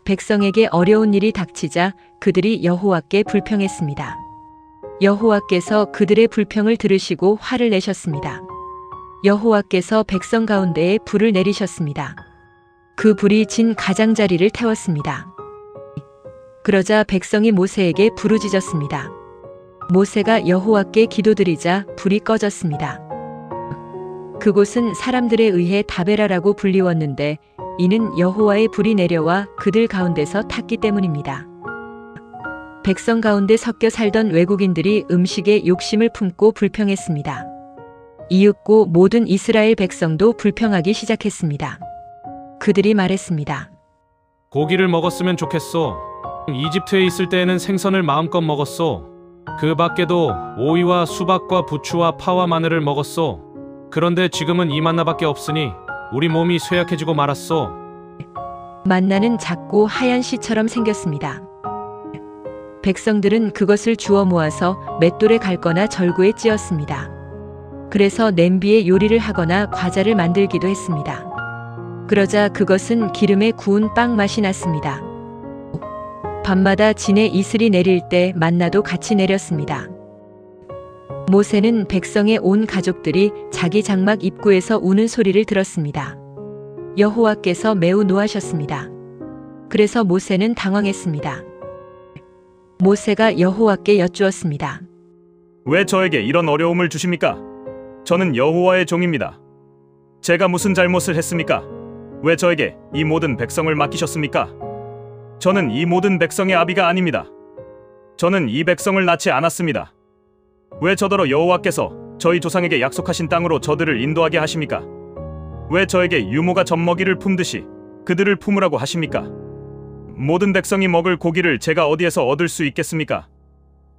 백성에게 어려운 일이 닥치자 그들이 여호와께 불평했습니다. 여호와께서 그들의 불평을 들으시고 화를 내셨습니다. 여호와께서 백성 가운데에 불을 내리셨습니다. 그 불이 진 가장자리를 태웠습니다. 그러자 백성이 모세에게 부르짖었습니다. 모세가 여호와께 기도드리자 불이 꺼졌습니다. 그곳은 사람들에 의해 다베라라고 불리웠는데 이는 여호와의 불이 내려와 그들 가운데서 탔기 때문입니다. 백성 가운데 섞여 살던 외국인들이 음식에 욕심을 품고 불평했습니다. 이윽고 모든 이스라엘 백성도 불평하기 시작했습니다. 그들이 말했습니다. 고기를 먹었으면 좋겠소. 이집트에 있을 때에는 생선을 마음껏 먹었소. 그 밖에도 오이와 수박과 부추와 파와 마늘을 먹었소. 그런데 지금은 이 만나밖에 없으니 우리 몸이 쇠약해지고 말았소. 만나는 작고 하얀 씨처럼 생겼습니다. 백성들은 그것을 주워 모아서 맷돌에 갈거나 절구에 찧었습니다. 그래서 냄비에 요리를 하거나 과자를 만들기도 했습니다. 그러자 그것은 기름에 구운 빵 맛이 났습니다. 밤마다 진에 이슬이 내릴 때 만나도 같이 내렸습니다. 모세는 백성의 온 가족들이 자기 장막 입구에서 우는 소리를 들었습니다. 여호와께서 매우 노하셨습니다. 그래서 모세는 당황했습니다. 모세가 여호와께 여쭈었습니다. 왜 저에게 이런 어려움을 주십니까? 저는 여호와의 종입니다. 제가 무슨 잘못을 했습니까? 왜 저에게 이 모든 백성을 맡기셨습니까? 저는 이 모든 백성의 아비가 아닙니다. 저는 이 백성을 낳지 않았습니다. 왜 저더러 여호와께서 저희 조상에게 약속하신 땅으로 저들을 인도하게 하십니까? 왜 저에게 유모가 젖먹이를 품듯이 그들을 품으라고 하십니까? 모든 백성이 먹을 고기를 제가 어디에서 얻을 수 있겠습니까?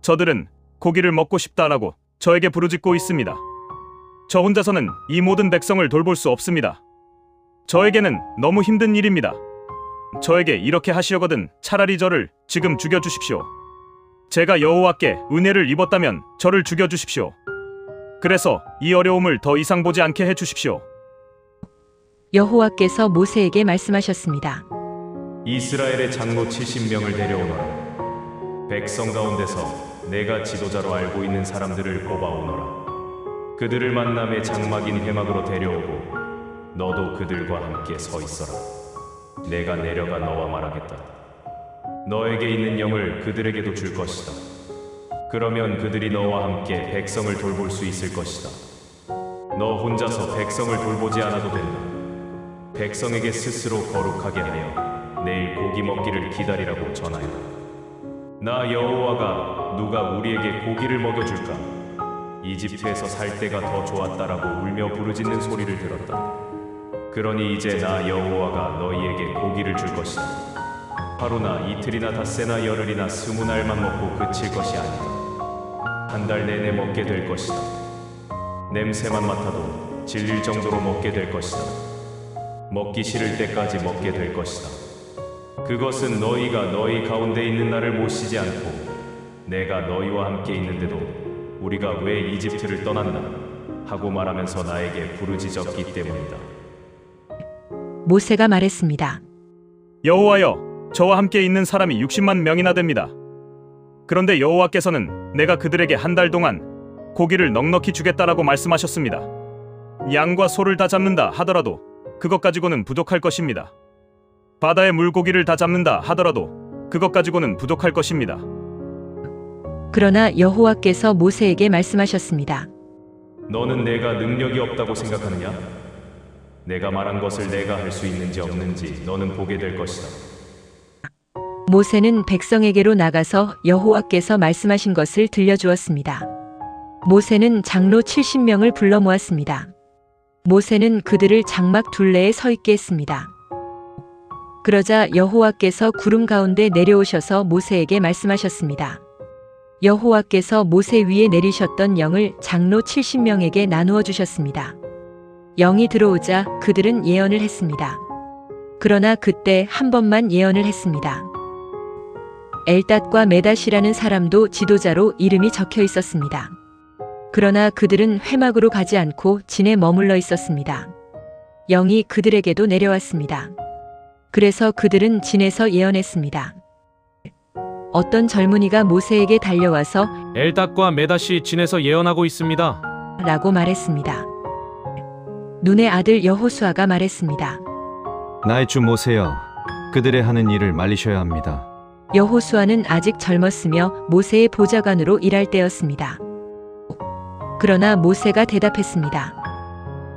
저들은 고기를 먹고 싶다라고 저에게 부르짖고 있습니다. 저 혼자서는 이 모든 백성을 돌볼 수 없습니다. 저에게는 너무 힘든 일입니다. 저에게 이렇게 하시려거든 차라리 저를 지금 죽여주십시오. 제가 여호와께 은혜를 입었다면 저를 죽여주십시오. 그래서 이 어려움을 더 이상 보지 않게 해주십시오. 여호와께서 모세에게 말씀하셨습니다. 이스라엘의 장로 70명을 데려오너라. 백성 가운데서 내가 지도자로 알고 있는 사람들을 뽑아오너라. 그들을 만남의 장막인 회막으로 데려오고 너도 그들과 함께 서 있어라. 내가 내려가 너와 말하겠다. 너에게 있는 영을 그들에게도 줄 것이다. 그러면 그들이 너와 함께 백성을 돌볼 수 있을 것이다. 너 혼자서 백성을 돌보지 않아도 된다. 백성에게 스스로 거룩하게 하여 내일 고기 먹기를 기다리라고 전하여라. 나 여호와가 누가 우리에게 고기를 먹여줄까? 이집트에서 살 때가 더 좋았다라고 울며 부르짖는 소리를 들었다. 그러니 이제 나 여호와가 너희에게 고기를 줄 것이다. 하루나 이틀이나 닷새나 열흘이나 20날만 먹고 그칠 것이 아니다. 한 달 내내 먹게 될 것이다. 냄새만 맡아도 질릴 정도로 먹게 될 것이다. 먹기 싫을 때까지 먹게 될 것이다. 그것은 너희가 너희 가운데 있는 날을 못 쉬지 않고 내가 너희와 함께 있는데도 우리가 왜 이집트를 떠났나 하고 말하면서 나에게 부르짖었기 때문이다. 모세가 말했습니다. 여호와여, 저와 함께 있는 사람이 60만 명이나 됩니다. 그런데 여호와께서는 내가 그들에게 한 달 동안 고기를 넉넉히 주겠다라고 말씀하셨습니다. 양과 소를 다 잡는다 하더라도 그것 가지고는 부족할 것입니다. 바다의 물고기를 다 잡는다 하더라도 그것 가지고는 부족할 것입니다. 그러나 여호와께서 모세에게 말씀하셨습니다. 너는 내가 능력이 없다고 생각하느냐? 내가 말한 것을 내가 할 수 있는지 없는지 너는 보게 될 것이다. 모세는 백성에게로 나가서 여호와께서 말씀하신 것을 들려주었습니다. 모세는 장로 70명을 불러 모았습니다. 모세는 그들을 장막 둘레에 서 있게 했습니다. 그러자 여호와께서 구름 가운데 내려오셔서 모세에게 말씀하셨습니다. 여호와께서 모세 위에 내리셨던 영을 장로 70명에게 나누어 주셨습니다. 영이 들어오자 그들은 예언을 했습니다. 그러나 그때 한 번만 예언을 했습니다. 엘닷과 메닷이라는 사람도 지도자로 이름이 적혀 있었습니다. 그러나 그들은 회막으로 가지 않고 진에 머물러 있었습니다. 영이 그들에게도 내려왔습니다. 그래서 그들은 진에서 예언했습니다. 어떤 젊은이가 모세에게 달려와서 엘닷과 메닷이 진에서 예언하고 있습니다. 라고 말했습니다. 눈의 아들 여호수아가 말했습니다. 나의 주 모세여, 그들의 하는 일을 말리셔야 합니다. 여호수아는 아직 젊었으며 모세의 보좌관으로 일할 때였습니다. 그러나 모세가 대답했습니다.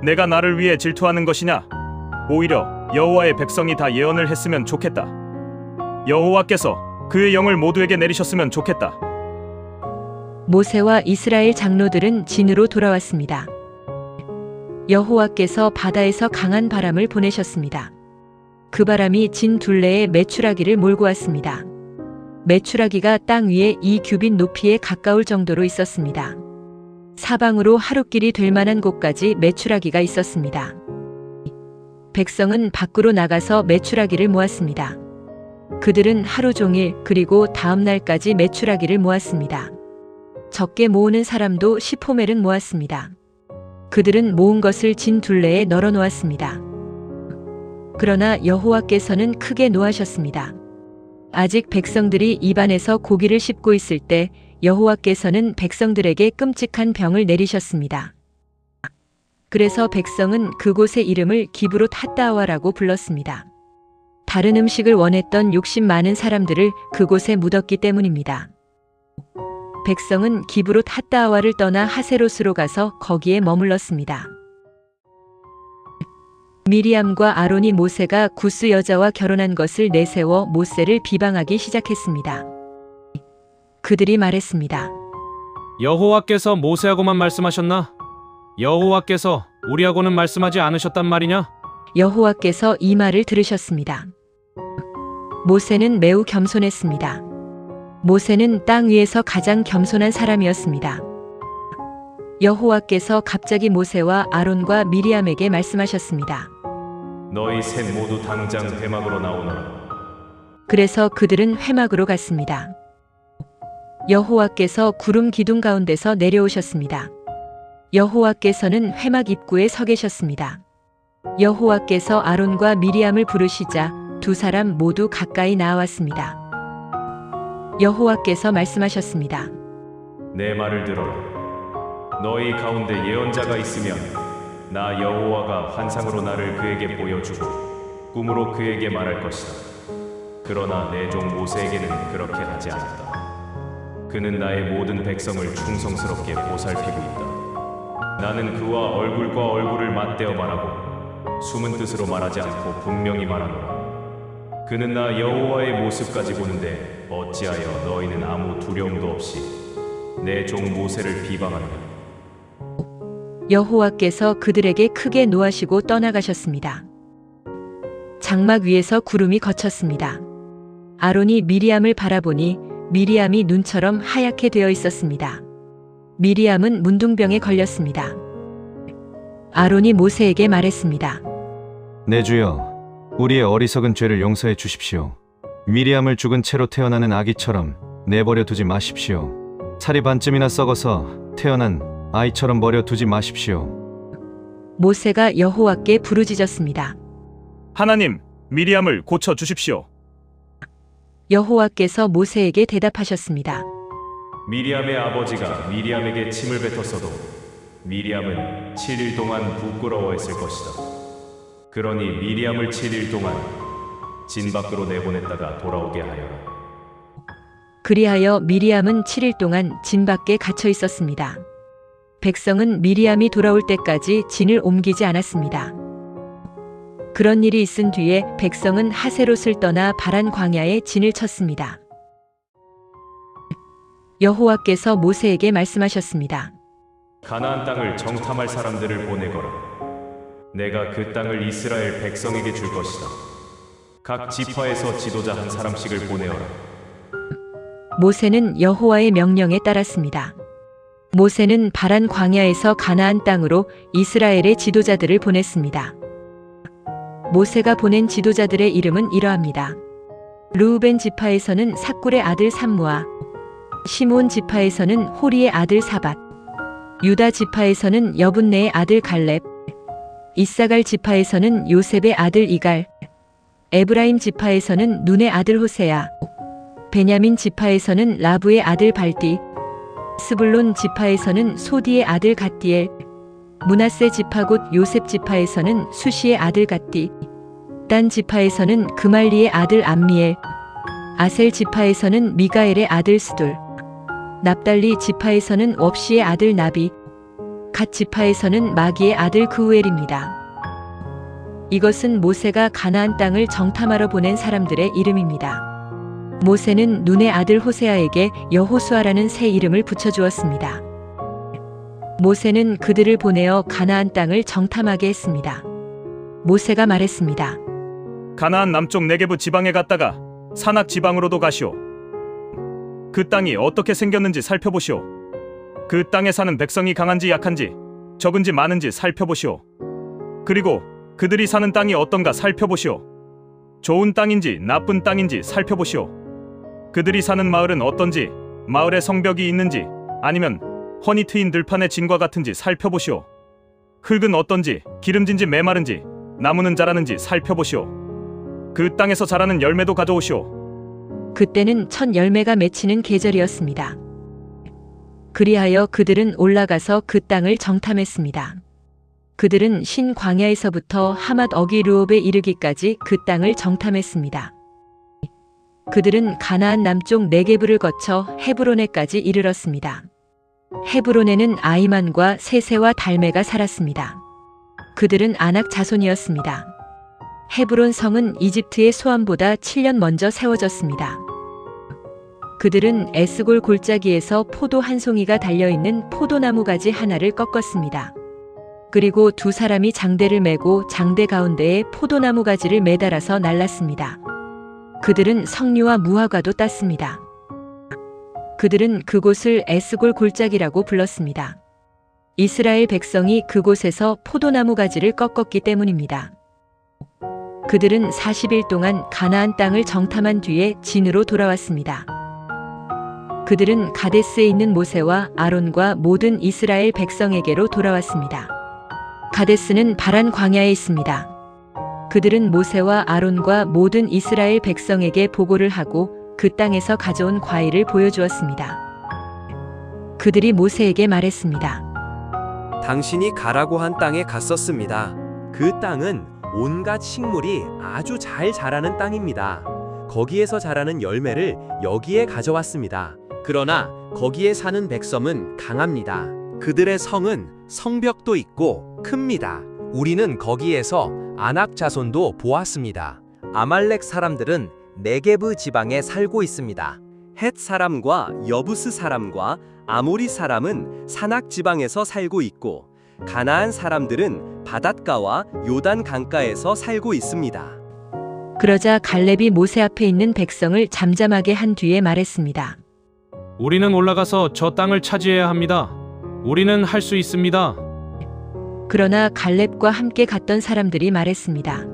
내가 나를 위해 질투하는 것이냐? 오히려 여호와의 백성이 다 예언을 했으면 좋겠다. 여호와께서 그의 영을 모두에게 내리셨으면 좋겠다. 모세와 이스라엘 장로들은 진으로 돌아왔습니다. 여호와께서 바다에서 강한 바람을 보내셨습니다. 그 바람이 진 둘레에 메추라기를 몰고 왔습니다. 메추라기가 땅 위에 2규빗 높이에 가까울 정도로 있었습니다. 사방으로 하루길이 될 만한 곳까지 메추라기가 있었습니다. 백성은 밖으로 나가서 메추라기를 모았습니다. 그들은 하루 종일 그리고 다음 날까지 메추라기를 모았습니다. 적게 모으는 사람도 10호멜은 모았습니다. 그들은 모은 것을 진 둘레에 널어 놓았습니다. 그러나 여호와께서는 크게 노하셨습니다. 아직 백성들이 입안에서 고기를 씹고 있을 때 여호와께서는 백성들에게 끔찍한 병을 내리셨습니다. 그래서 백성은 그곳의 이름을 기브롯 핫다와라고 불렀습니다. 다른 음식을 원했던 욕심 많은 사람들을 그곳에 묻었기 때문입니다. 백성은 기브롯 핫다와를 떠나 하세롯으로 가서 거기에 머물렀습니다. 미리암과 아론이 모세가 구스 여자와 결혼한 것을 내세워 모세를 비방하기 시작했습니다. 그들이 말했습니다. 여호와께서 모세하고만 말씀하셨나? 여호와께서 우리하고는 말씀하지 않으셨단 말이냐? 여호와께서 이 말을 들으셨습니다. 모세는 매우 겸손했습니다. 모세는 땅 위에서 가장 겸손한 사람이었습니다. 여호와께서 갑자기 모세와 아론과 미리암에게 말씀하셨습니다. 너희 셋 모두 당장 회막으로 나오너라. 그래서 그들은 회막으로 갔습니다. 여호와께서 구름 기둥 가운데서 내려오셨습니다. 여호와께서는 회막 입구에 서 계셨습니다. 여호와께서 아론과 미리암을 부르시자 두 사람 모두 가까이 나왔습니다. 여호와께서 말씀하셨습니다. 내 말을 들어라. 너희 가운데 예언자가 있으면 나 여호와가 환상으로 나를 그에게 보여주고 꿈으로 그에게 말할 것이다. 그러나 내 종 모세에게는 그렇게 하지 않았다. 그는 나의 모든 백성을 충성스럽게 보살피고 있다. 나는 그와 얼굴과 얼굴을 맞대어 말하고 숨은 뜻으로 말하지 않고 분명히 말하노라. 그는 나 여호와의 모습까지 보는데 어찌하여 너희는 아무 두려움도 없이 내 종 모세를 비방하느냐. 여호와께서 그들에게 크게 노하시고 떠나가셨습니다. 장막 위에서 구름이 걷혔습니다. 아론이 미리암을 바라보니 미리암이 눈처럼 하얗게 되어 있었습니다. 미리암은 문둥병에 걸렸습니다. 아론이 모세에게 말했습니다. 내 주여, 우리의 어리석은 죄를 용서해 주십시오. 미리암을 죽은 채로 태어나는 아기처럼 내버려 두지 마십시오. 살이 반쯤이나 썩어서 태어난 아이처럼 버려 두지 마십시오. 모세가 여호와께 부르짖었습니다. 하나님, 미리암을 고쳐 주십시오. 여호와께서 모세에게 대답하셨습니다. 미리암의 아버지가 미리암에게 침을 뱉었어도 미리암은 7일 동안 부끄러워했을 것이다. 그러니 미리암을 7일 동안 진 밖으로 내보냈다가 돌아오게 하여라. 그리하여 미리암은 7일 동안 진 밖에 갇혀 있었습니다. 백성은 미리암이 돌아올 때까지 진을 옮기지 않았습니다. 그런 일이 있은 뒤에 백성은 하세롯을 떠나 바란 광야에 진을 쳤습니다. 여호와께서 모세에게 말씀하셨습니다. 가나안 땅을 정탐할 사람들을 보내거라. 내가 그 땅을 이스라엘 백성에게 줄 것이다. 각 지파에서 지도자 한 사람씩을 보내어라. 모세는 여호와의 명령에 따랐습니다. 모세는 바란 광야에서 가나안 땅으로 이스라엘의 지도자들을 보냈습니다. 모세가 보낸 지도자들의 이름은 이러합니다. 르우벤 지파에서는 삭굴의 아들 삼무아, 시므온 지파에서는 호리의 아들 사밧, 유다 지파에서는 여분네의 아들 갈렙, 이사갈 지파에서는 요셉의 아들 이갈, 에브라임 지파에서는 눈의 아들 호세야, 베냐민 지파에서는 라브의 아들 발디, 스불론 지파에서는 소디의 아들 갓디엘, 므낫세 지파 곧 요셉 지파에서는 수시의 아들 갓디, 단 지파에서는 그말리의 아들 암미엘, 아셀 지파에서는 미가엘의 아들 스돌, 납달리 지파에서는 웁시의 아들 나비, 갓 지파에서는 마기의 아들 그우엘입니다. 이것은 모세가 가나안 땅을 정탐하러 보낸 사람들의 이름입니다. 모세는 눈의 아들 호세아에게 여호수아라는 새 이름을 붙여주었습니다. 모세는 그들을 보내어 가나안 땅을 정탐하게 했습니다. 모세가 말했습니다. 가나안 남쪽 네게부 지방에 갔다가 산악 지방으로도 가시오. 그 땅이 어떻게 생겼는지 살펴보시오. 그 땅에 사는 백성이 강한지 약한지, 적은지 많은지 살펴보시오. 그리고 그들이 사는 땅이 어떤가 살펴보시오. 좋은 땅인지 나쁜 땅인지 살펴보시오. 그들이 사는 마을은 어떤지, 마을에 성벽이 있는지, 아니면 훤히 트인 들판의 진과 같은지 살펴보시오. 흙은 어떤지, 기름진지 메마른지, 나무는 자라는지 살펴보시오. 그 땅에서 자라는 열매도 가져오시오. 그때는 첫 열매가 맺히는 계절이었습니다. 그리하여 그들은 올라가서 그 땅을 정탐했습니다. 그들은 신 광야에서부터 하맛 어기 르옵에 이르기까지 그 땅을 정탐했습니다. 그들은 가나안 남쪽 네게브를 거쳐 헤브론에까지 이르렀습니다. 헤브론에는 아이만과 세세와 달메가 살았습니다. 그들은 아낙 자손이었습니다. 헤브론 성은 이집트의 소암보다 7년 먼저 세워졌습니다. 그들은 에스골 골짜기에서 포도 한 송이가 달려있는 포도나무 가지 하나를 꺾었습니다. 그리고 두 사람이 장대를 메고 장대 가운데에 포도나무 가지를 매달아서 날랐습니다. 그들은 석류와 무화과도 땄습니다. 그들은 그곳을 에스골 골짜기라고 불렀습니다. 이스라엘 백성이 그곳에서 포도나무 가지를 꺾었기 때문입니다. 그들은 40일 동안 가나안 땅을 정탐한 뒤에 진으로 돌아왔습니다. 그들은 가데스에 있는 모세와 아론과 모든 이스라엘 백성에게로 돌아왔습니다. 가데스는 바란 광야에 있습니다. 그들은 모세와 아론과 모든 이스라엘 백성에게 보고를 하고 그 땅에서 가져온 과일을 보여주었습니다. 그들이 모세에게 말했습니다. 당신이 가라고 한 땅에 갔었습니다. 그 땅은 온갖 식물이 아주 잘 자라는 땅입니다. 거기에서 자라는 열매를 여기에 가져왔습니다. 그러나 거기에 사는 백성은 강합니다. 그들의 성은 성벽도 있고 큽니다. 우리는 거기에서 아낙 자손도 보았습니다. 아말렉 사람들은 네게브 지방에 살고 있습니다. 헷 사람과 여부스 사람과 아모리 사람은 산악 지방에서 살고 있고 가나안 사람들은 바닷가와 요단 강가에서 살고 있습니다. 그러자 갈렙이 모세 앞에 있는 백성을 잠잠하게 한 뒤에 말했습니다. 우리는 올라가서 저 땅을 차지해야 합니다. 우리는 할 수 있습니다. 그러나 갈렙과 함께 갔던 사람들이 말했습니다.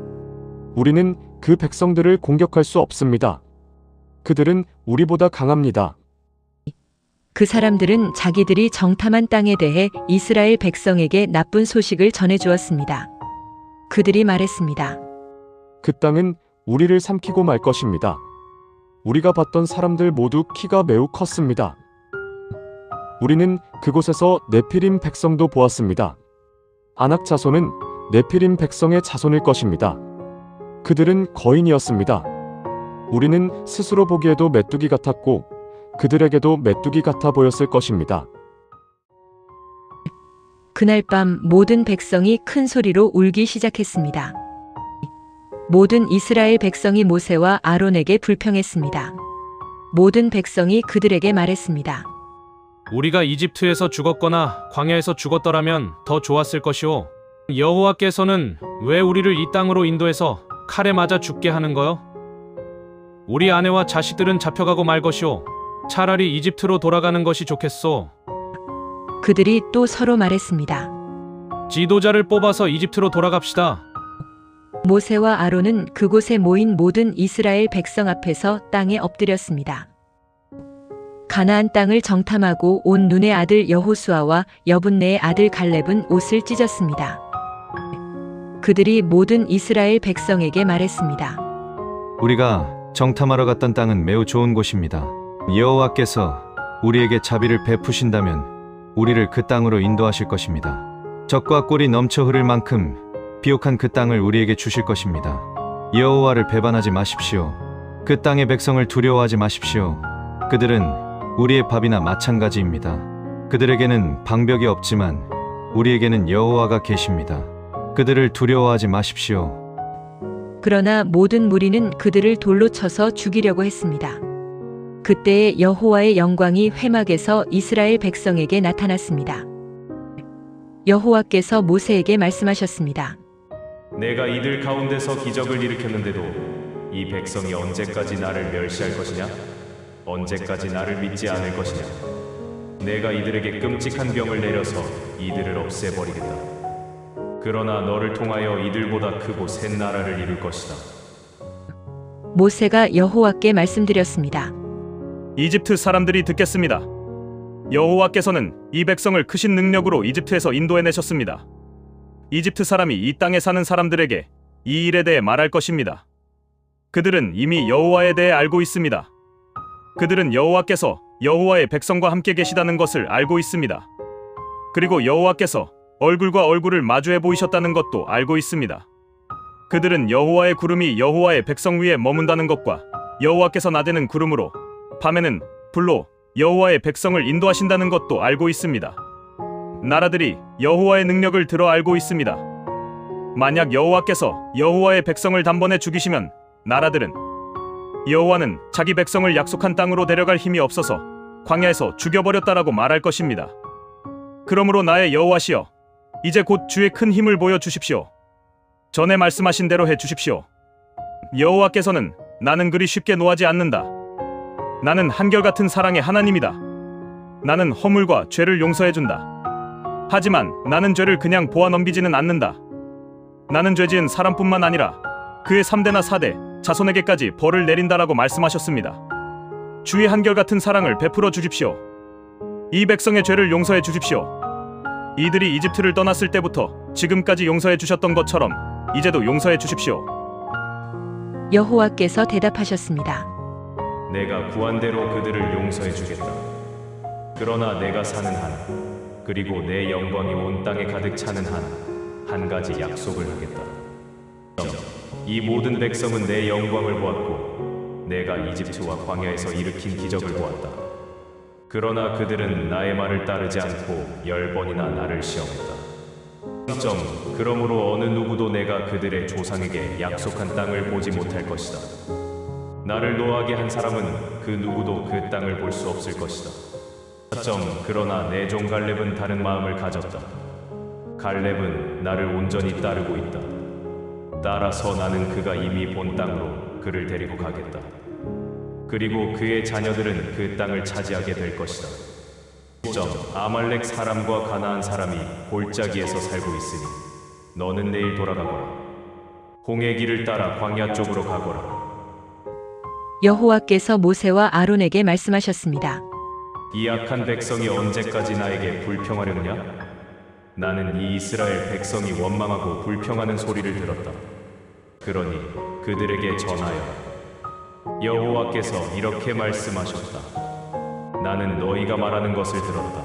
우리는 그 백성들을 공격할 수 없습니다. 그들은 우리보다 강합니다. 그 사람들은 자기들이 정탐한 땅에 대해 이스라엘 백성에게 나쁜 소식을 전해주었습니다. 그들이 말했습니다. 그 땅은 우리를 삼키고 말 것입니다. 우리가 봤던 사람들 모두 키가 매우 컸습니다. 우리는 그곳에서 네피림 백성도 보았습니다. 아낙 자손은 네피림 백성의 자손일 것입니다. 그들은 거인이었습니다. 우리는 스스로 보기에도 메뚜기 같았고 그들에게도 메뚜기 같아 보였을 것입니다. 그날 밤 모든 백성이 큰 소리로 울기 시작했습니다. 모든 이스라엘 백성이 모세와 아론에게 불평했습니다. 모든 백성이 그들에게 말했습니다. 우리가 이집트에서 죽었거나 광야에서 죽었더라면 더 좋았을 것이오. 여호와께서는 왜 우리를 이 땅으로 인도해서 칼에 맞아 죽게 하는 거요? 우리 아내와 자식들은 잡혀가고 말 것이오. 차라리 이집트로 돌아가는 것이 좋겠소. 그들이 또 서로 말했습니다. 지도자를 뽑아서 이집트로 돌아갑시다. 모세와 아론은 그곳에 모인 모든 이스라엘 백성 앞에서 땅에 엎드렸습니다. 가나안 땅을 정탐하고 온 눈의 아들 여호수아와 여분네의 아들 갈렙은 옷을 찢었습니다. 그들이 모든 이스라엘 백성에게 말했습니다. 우리가 정탐하러 갔던 땅은 매우 좋은 곳입니다. 여호와께서 우리에게 자비를 베푸신다면 우리를 그 땅으로 인도하실 것입니다. 젖과 꿀이 넘쳐 흐를 만큼 비옥한 그 땅을 우리에게 주실 것입니다. 여호와를 배반하지 마십시오. 그 땅의 백성을 두려워하지 마십시오. 그들은 우리의 밥이나 마찬가지입니다. 그들에게는 방벽이 없지만 우리에게는 여호와가 계십니다. 그들을 두려워하지 마십시오. 그러나 모든 무리는 그들을 돌로 쳐서 죽이려고 했습니다. 그때에 여호와의 영광이 회막에서 이스라엘 백성에게 나타났습니다. 여호와께서 모세에게 말씀하셨습니다. 내가 이들 가운데서 기적을 일으켰는데도 이 백성이 언제까지 나를 멸시할 것이냐? 언제까지 나를 믿지 않을 것이냐? 내가 이들에게 끔찍한 병을 내려서 이들을 없애버리겠다. 그러나 너를 통하여 이들보다 크고 센 나라를 이룰 것이다. 모세가 여호와께 말씀드렸습니다. 이집트 사람들이 듣겠습니다. 여호와께서는 이 백성을 크신 능력으로 이집트에서 인도해내셨습니다. 이집트 사람이 이 땅에 사는 사람들에게 이 일에 대해 말할 것입니다. 그들은 이미 여호와에 대해 알고 있습니다. 그들은 여호와께서 여호와의 백성과 함께 계시다는 것을 알고 있습니다. 그리고 여호와께서 얼굴과 얼굴을 마주해 보이셨다는 것도 알고 있습니다. 그들은 여호와의 구름이 여호와의 백성 위에 머문다는 것과 여호와께서 낮에는 구름으로 밤에는 불로 여호와의 백성을 인도하신다는 것도 알고 있습니다. 나라들이 여호와의 능력을 들어 알고 있습니다. 만약 여호와께서 여호와의 백성을 단번에 죽이시면 나라들은 여호와는 자기 백성을 약속한 땅으로 데려갈 힘이 없어서 광야에서 죽여버렸다라고 말할 것입니다. 그러므로 나의 여호와시여, 이제 곧 주의 큰 힘을 보여주십시오. 전에 말씀하신 대로 해주십시오. 여호와께서는 나는 그리 쉽게 노하지 않는다. 나는 한결같은 사랑의 하나님이다. 나는 허물과 죄를 용서해준다. 하지만 나는 죄를 그냥 보아 넘기지는 않는다. 나는 죄지은 사람뿐만 아니라 그의 3대나 4대 자손에게까지 벌을 내린다라고 말씀하셨습니다. 주의 한결같은 사랑을 베풀어 주십시오. 이 백성의 죄를 용서해 주십시오. 이들이 이집트를 떠났을 때부터 지금까지 용서해 주셨던 것처럼 이제도 용서해 주십시오. 여호와께서 대답하셨습니다. 내가 구한 대로 그들을 용서해 주겠다. 그러나 내가 사는 한, 그리고 내 영광이 온 땅에 가득 차는 한 가지 약속을 하겠다. 이 모든 백성은 내 영광을 보았고 내가 이집트와 광야에서 일으킨 기적을 보았다. 그러나 그들은 나의 말을 따르지 않고 10번이나 나를 시험했다. 그러므로 어느 누구도 내가 그들의 조상에게 약속한 땅을 보지 못할 것이다. 나를 노하게 한 사람은 그 누구도 그 땅을 볼 수 없을 것이다. 그러나 내 종 갈렙은 다른 마음을 가졌다. 갈렙은 나를 온전히 따르고 있다. 따라서 나는 그가 이미 본 땅으로 그를 데리고 가겠다. 그리고 그의 자녀들은 그 땅을 차지하게 될 것이다. 아말렉 사람과 가나안 사람이 골짜기에서 살고 있으니 너는 내일 돌아가거라. 홍해 길을 따라 광야 쪽으로 가거라. 여호와께서 모세와 아론에게 말씀하셨습니다. 이 악한 백성이 언제까지 나에게 불평하려느냐? 나는 이 이스라엘 백성이 원망하고 불평하는 소리를 들었다. 그러니 그들에게 전하여 여호와께서 이렇게 말씀하셨다. 나는 너희가 말하는 것을 들었다.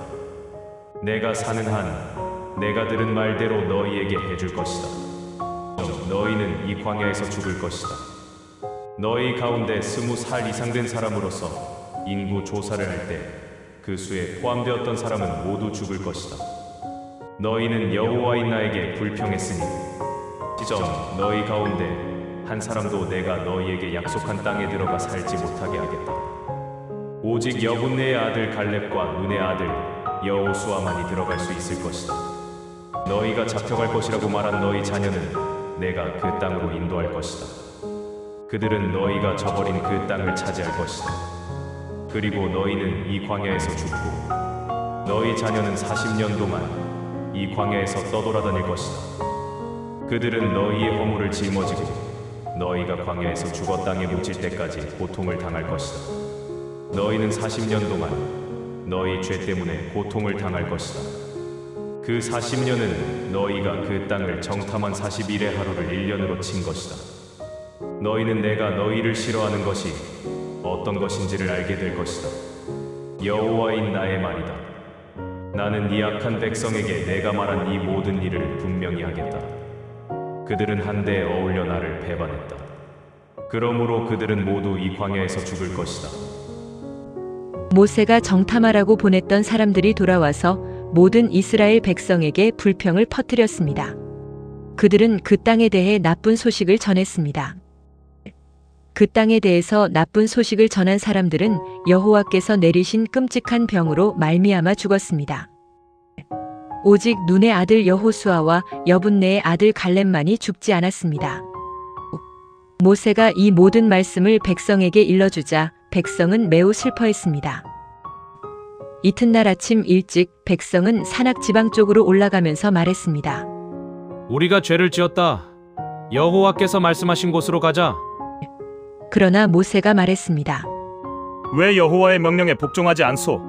내가 사는 한 내가 들은 말대로 너희에게 해줄 것이다. 너희는 이 광야에서 죽을 것이다. 너희 가운데 20살 이상 된 사람으로서 인구 조사를 할 때 그 수에 포함되었던 사람은 모두 죽을 것이다. 너희는 여호와인 나에게 불평했으니 너희 가운데 한 사람도 내가 너희에게 약속한 땅에 들어가 살지 못하게 하겠다. 오직 여분네의 아들 갈렙과 눈의 아들 여호수아만이 들어갈 수 있을 것이다. 너희가 잡혀갈 것이라고 말한 너희 자녀는 내가 그 땅으로 인도할 것이다. 그들은 너희가 저버린 그 땅을 차지할 것이다. 그리고 너희는 이 광야에서 죽고 너희 자녀는 40년 동안 이 광야에서 떠돌아다닐 것이다. 그들은 너희의 허물을 짊어지고 너희가 광야에서 죽어 땅에 묻힐 때까지 고통을 당할 것이다. 너희는 40년 동안 너희 죄 때문에 고통을 당할 것이다. 그 40년은 너희가 그 땅을 정탐한 40일의 하루를 1년으로 친 것이다. 너희는 내가 너희를 싫어하는 것이 어떤 것인지를 알게 될 것이다. 여호와인 나의 말이다. 나는 이 악한 백성에게 내가 말한 이 모든 일을 분명히 하겠다. 그들은 한데 어울려 나를 배반했다. 그러므로 그들은 모두 이 광야에서 죽을 것이다. 모세가 정탐하라고 보냈던 사람들이 돌아와서 모든 이스라엘 백성에게 불평을 퍼뜨렸습니다. 그들은 그 땅에 대해 나쁜 소식을 전했습니다. 그 땅에 대해서 나쁜 소식을 전한 사람들은 여호와께서 내리신 끔찍한 병으로 말미암아 죽었습니다. 오직 눈의 아들 여호수아와 여분네의 아들 갈렙만이 죽지 않았습니다. 모세가 이 모든 말씀을 백성에게 일러주자 백성은 매우 슬퍼했습니다. 이튿날 아침 일찍 백성은 산악 지방 쪽으로 올라가면서 말했습니다. 우리가 죄를 지었다. 여호와께서 말씀하신 곳으로 가자. 그러나 모세가 말했습니다. 왜 여호와의 명령에 복종하지 않소?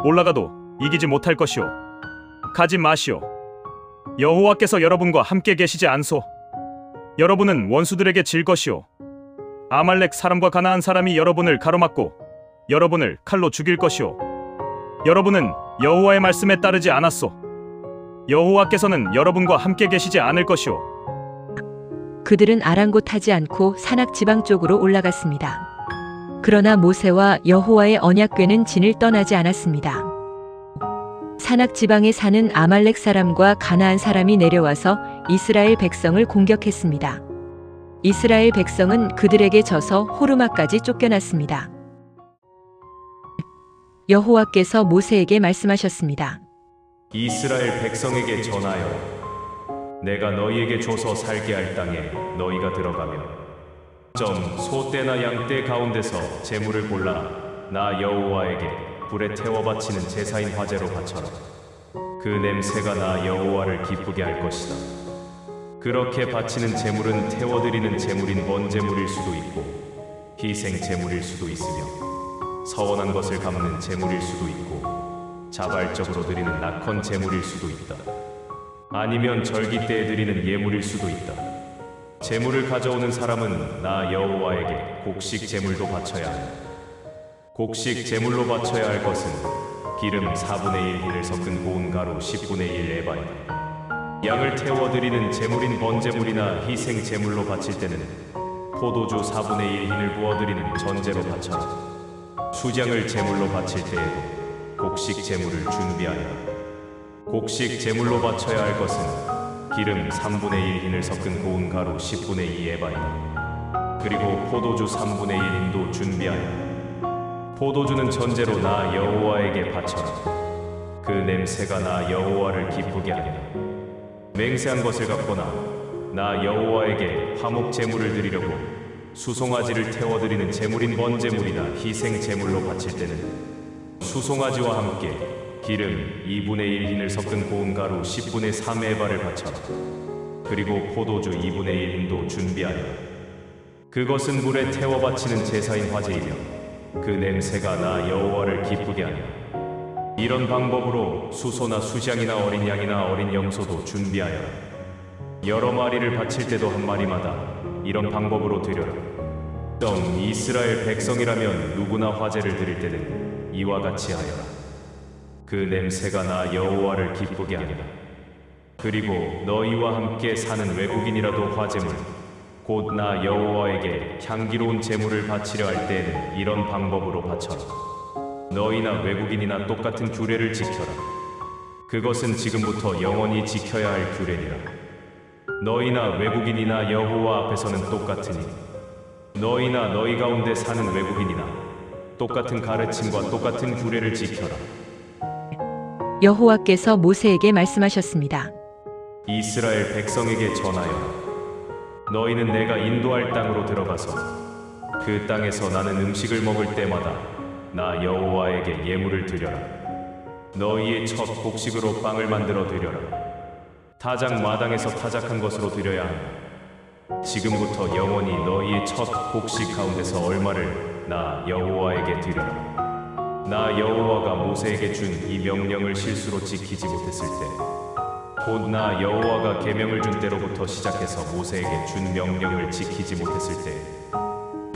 올라가도 이기지 못할 것이오. 가지 마시오. 여호와께서 여러분과 함께 계시지 않소. 여러분은 원수들에게 질 것이오. 아말렉 사람과 가나안 사람이 여러분을 가로막고 여러분을 칼로 죽일 것이오. 여러분은 여호와의 말씀에 따르지 않았소. 여호와께서는 여러분과 함께 계시지 않을 것이오. 그들은 아랑곳하지 않고 산악 지방 쪽으로 올라갔습니다. 그러나 모세와 여호와의 언약궤는 진을 떠나지 않았습니다. 산악 지방에 사는 아말렉 사람과 가나안 사람이 내려와서 이스라엘 백성을 공격했습니다. 이스라엘 백성은 그들에게 져서 호르마까지 쫓겨났습니다. 여호와께서 모세에게 말씀하셨습니다. 이스라엘 백성에게 전하여 내가 너희에게 줘서 살게 할 땅에 너희가 들어가며 소떼나 양떼 가운데서 제물을 골라 나 여호와에게 불에 태워 바치는 제사인 화제로 바쳐라. 그 냄새가 나 여호와를 기쁘게 할 것이다. 그렇게 바치는 제물은 태워드리는 제물인 번제물일 수도 있고 희생 제물일 수도 있으며 서원한 것을 갚는 제물일 수도 있고 자발적으로 드리는 낙헌 제물일 수도 있다. 아니면 절기 때에 드리는 예물일 수도 있다. 제물을 가져오는 사람은 나 여호와에게 곡식 제물도 바쳐야 한다. 곡식 제물로 바쳐야 할 것은 기름 4분의 1 흰을 섞은 고운 가루 10분의 1 에바이다. 양을 태워 드리는 제물인 번제물이나 희생 제물로 바칠 때는 포도주 4분의 1 흰을 부어 드리는 전제로 바쳐라. 수장을 제물로 바칠 때에도 곡식 제물을 준비하여라. 곡식 제물로 바쳐야 할 것은 기름 3분의 1 흰을 섞은 고운 가루 10분의 2 에바이다. 그리고 포도주 3분의 1 흰도 준비하여라. 포도주는 전제로 나 여호와에게 바쳐라. 그 냄새가 나 여호와를 기쁘게 하리라. 맹세한 것을 갚거나 나 여호와에게 화목 제물을 드리려고 수송아지를 태워드리는 제물인 번제물이나 희생 제물로 바칠 때는 수송아지와 함께 기름 2분의 1 흰을 섞은 고운 가루 10분의 3 에바를 바쳐라. 그리고 포도주 2분의 1 흰도 준비하여라. 그것은 물에 태워 바치는 제사인 화제이며 그 냄새가 나 여호와를 기쁘게 하리라. 이런 방법으로 수소나 수장이나 어린 양이나 어린 염소도 준비하여라. 여러 마리를 바칠 때도 한 마리마다 이런 방법으로 드려라. 이스라엘 백성이라면 누구나 화제를 드릴 때는 이와 같이 하여라. 그 냄새가 나 여호와를 기쁘게 하리라. 그리고 너희와 함께 사는 외국인이라도 화제물 곧 나 여호와에게 향기로운 제물을 바치려 할 때에는 이런 방법으로 바쳐라. 너희나 외국인이나 똑같은 규례를 지켜라. 그것은 지금부터 영원히 지켜야 할 규례니라. 너희나 외국인이나 여호와 앞에서는 똑같으니 너희나 너희 가운데 사는 외국인이나 똑같은 가르침과 똑같은 규례를 지켜라. 여호와께서 모세에게 말씀하셨습니다. 이스라엘 백성에게 전하여라. 너희는 내가 인도할 땅으로 들어가서 그 땅에서 나는 음식을 먹을 때마다 나 여호와에게 예물을 드려라. 너희의 첫 곡식으로 빵을 만들어 드려라. 타작 마당에서 타작한 것으로 드려야 한다. 지금부터 영원히 너희의 첫 곡식 가운데서 얼마를 나 여호와에게 드려라. 나 여호와가 모세에게 준 이 명령을 실수로 지키지 못했을 때 곧 나 여호와가 계명을 준 때로부터 시작해서 모세에게 준 명령을 지키지 못했을 때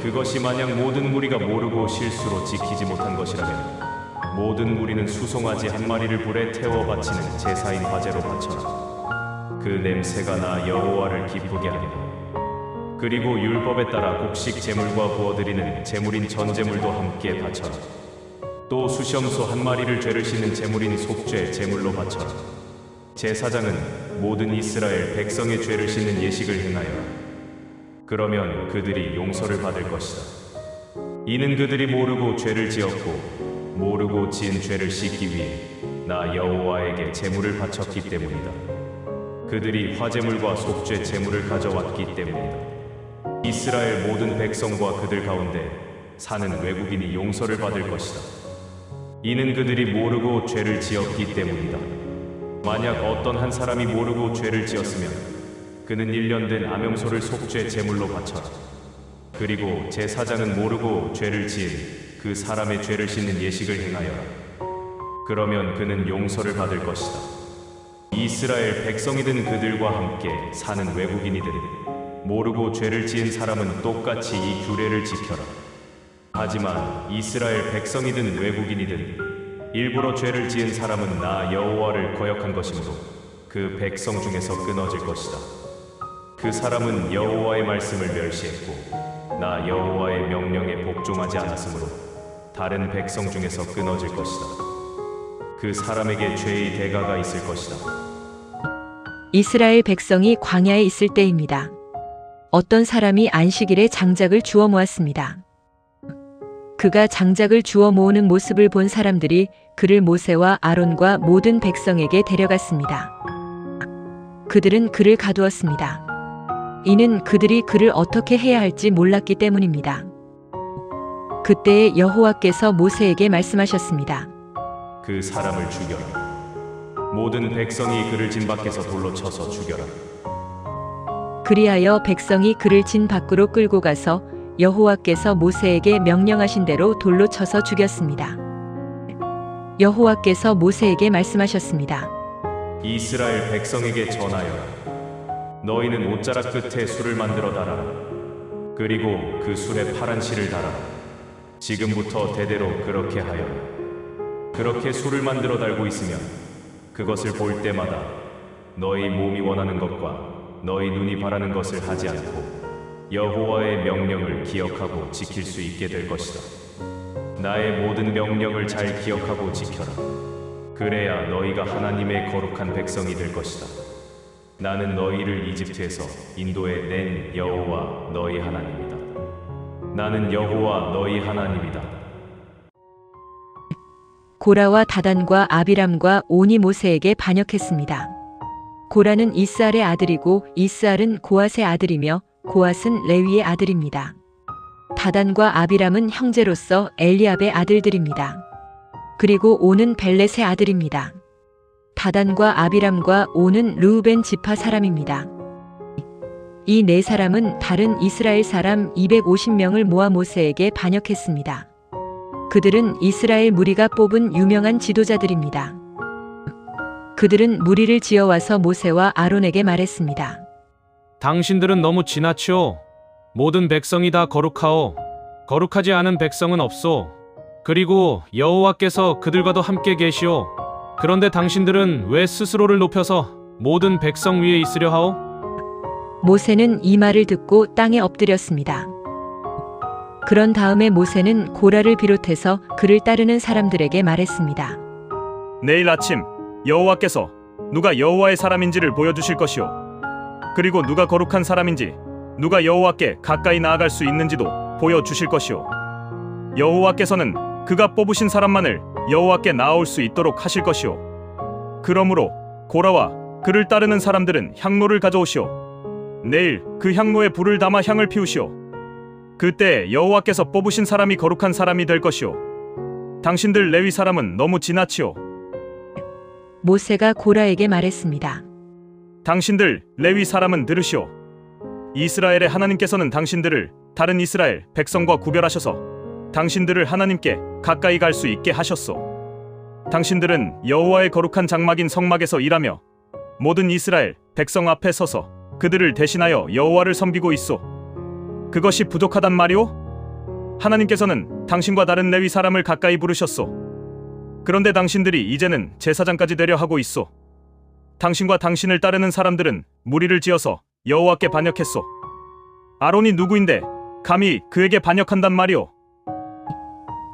그것이 만약 모든 무리가 모르고 실수로 지키지 못한 것이라면 모든 무리는 수송아지 한 마리를 불에 태워 바치는 제사인 화제로 바쳐라. 그 냄새가 나 여호와를 기쁘게 하리라. 그리고 율법에 따라 곡식 제물과 부어드리는 제물인 전제물도 함께 바쳐라. 또 수시염소 한 마리를 죄를 씻는 제물인 속죄 제물로 바쳐라. 제사장은 모든 이스라엘 백성의 죄를 씻는 예식을 행하여라. 그러면 그들이 용서를 받을 것이다. 이는 그들이 모르고 죄를 지었고 모르고 지은 죄를 씻기 위해 나 여호와에게 제물을 바쳤기 때문이다. 그들이 화제물과 속죄 제물을 가져왔기 때문이다. 이스라엘 모든 백성과 그들 가운데 사는 외국인이 용서를 받을 것이다. 이는 그들이 모르고 죄를 지었기 때문이다. 만약 어떤 한 사람이 모르고 죄를 지었으면 그는 1년 된 암염소를 속죄 제물로 바쳐라. 그리고 제사장은 모르고 죄를 지은 그 사람의 죄를 씻는 예식을 행하여라. 그러면 그는 용서를 받을 것이다. 이스라엘 백성이든 그들과 함께 사는 외국인이든 모르고 죄를 지은 사람은 똑같이 이 규례를 지켜라. 하지만 이스라엘 백성이든 외국인이든 일부러 죄를 지은 사람은 나 여호와를 거역한 것이므로 그 백성 중에서 끊어질 것이다. 그 사람은 여호와의 말씀을 멸시했고 나 여호와의 명령에 복종하지 않았으므로 다른 백성 중에서 끊어질 것이다. 그 사람에게 죄의 대가가 있을 것이다. 이스라엘 백성이 광야에 있을 때입니다. 어떤 사람이 안식일에 장작을 주워 모았습니다. 그가 장작을 주워 모으는 모습을 본 사람들이 그를 모세와 아론과 모든 백성에게 데려갔습니다. 그들은 그를 가두었습니다. 이는 그들이 그를 어떻게 해야 할지 몰랐기 때문입니다. 그때 여호와께서 모세에게 말씀하셨습니다. 그 사람을 죽여라. 모든 백성이 그를 진 밖에서 돌로 쳐서 죽여라. 그리하여 백성이 그를 진 밖으로 끌고 가서 여호와께서 모세에게 명령하신 대로 돌로 쳐서 죽였습니다. 여호와께서 모세에게 말씀하셨습니다. 이스라엘 백성에게 전하여라. 너희는 옷자락 끝에 술을 만들어 달아라. 그리고 그 술에 파란 실을 달아라. 지금부터 대대로 그렇게 하여라. 그렇게 술을 만들어 달고 있으면 그것을 볼 때마다 너희 몸이 원하는 것과 너희 눈이 바라는 것을 하지 않고 여호와의 명령을 기억하고 지킬 수 있게 될 것이다. 나의 모든 명령을 잘 기억하고 지켜라. 그래야 너희가 하나님의 거룩한 백성이 될 것이다. 나는 너희를 이집트에서 인도해 낸 여호와 너희 하나님이다. 나는 여호와 너희 하나님이다. 고라와 다단과 아비람과 온이 모세에게 반역했습니다. 고라는 이스알의 아들이고 이스알은 고앗의 아들이며 고앗은 레위의 아들입니다. 다단과 아비람은 형제로서 엘리압의 아들들입니다. 그리고 온은 벨렛의 아들입니다. 다단과 아비람과 온은 르우벤 지파 사람입니다. 이 네 사람은 다른 이스라엘 사람 250명을 모아 모세에게 반역했습니다. 그들은 이스라엘 무리가 뽑은 유명한 지도자들입니다. 그들은 무리를 지어와서 모세와 아론에게 말했습니다. 당신들은 너무 지나치오. 모든 백성이 다 거룩하오. 거룩하지 않은 백성은 없소. 그리고 여호와께서 그들과도 함께 계시오. 그런데 당신들은 왜 스스로를 높여서 모든 백성 위에 있으려 하오? 모세는 이 말을 듣고 땅에 엎드렸습니다. 그런 다음에 모세는 고라를 비롯해서 그를 따르는 사람들에게 말했습니다. 내일 아침 여호와께서 누가 여호와의 사람인지를 보여주실 것이오. 그리고 누가 거룩한 사람인지 누가 여호와께 가까이 나아갈 수 있는지도 보여주실 것이오. 여호와께서는 그가 뽑으신 사람만을 여호와께 나아올 수 있도록 하실 것이오. 그러므로 고라와 그를 따르는 사람들은 향로를 가져오시오. 내일 그 향로에 불을 담아 향을 피우시오. 그때 여호와께서 뽑으신 사람이 거룩한 사람이 될 것이오. 당신들 레위 사람은 너무 지나치오. 모세가 고라에게 말했습니다. 당신들 레위 사람은 들으시오. 이스라엘의 하나님께서는 당신들을 다른 이스라엘 백성과 구별하셔서 당신들을 하나님께 가까이 갈 수 있게 하셨소. 당신들은 여호와의 거룩한 장막인 성막에서 일하며 모든 이스라엘 백성 앞에 서서 그들을 대신하여 여호와를 섬기고 있소. 그것이 부족하단 말이오? 하나님께서는 당신과 다른 레위 사람을 가까이 부르셨소. 그런데 당신들이 이제는 제사장까지 되려 하고 있소. 당신과 당신을 따르는 사람들은 무리를 지어서 여호와께 반역했소. 아론이 누구인데 감히 그에게 반역한단 말이오.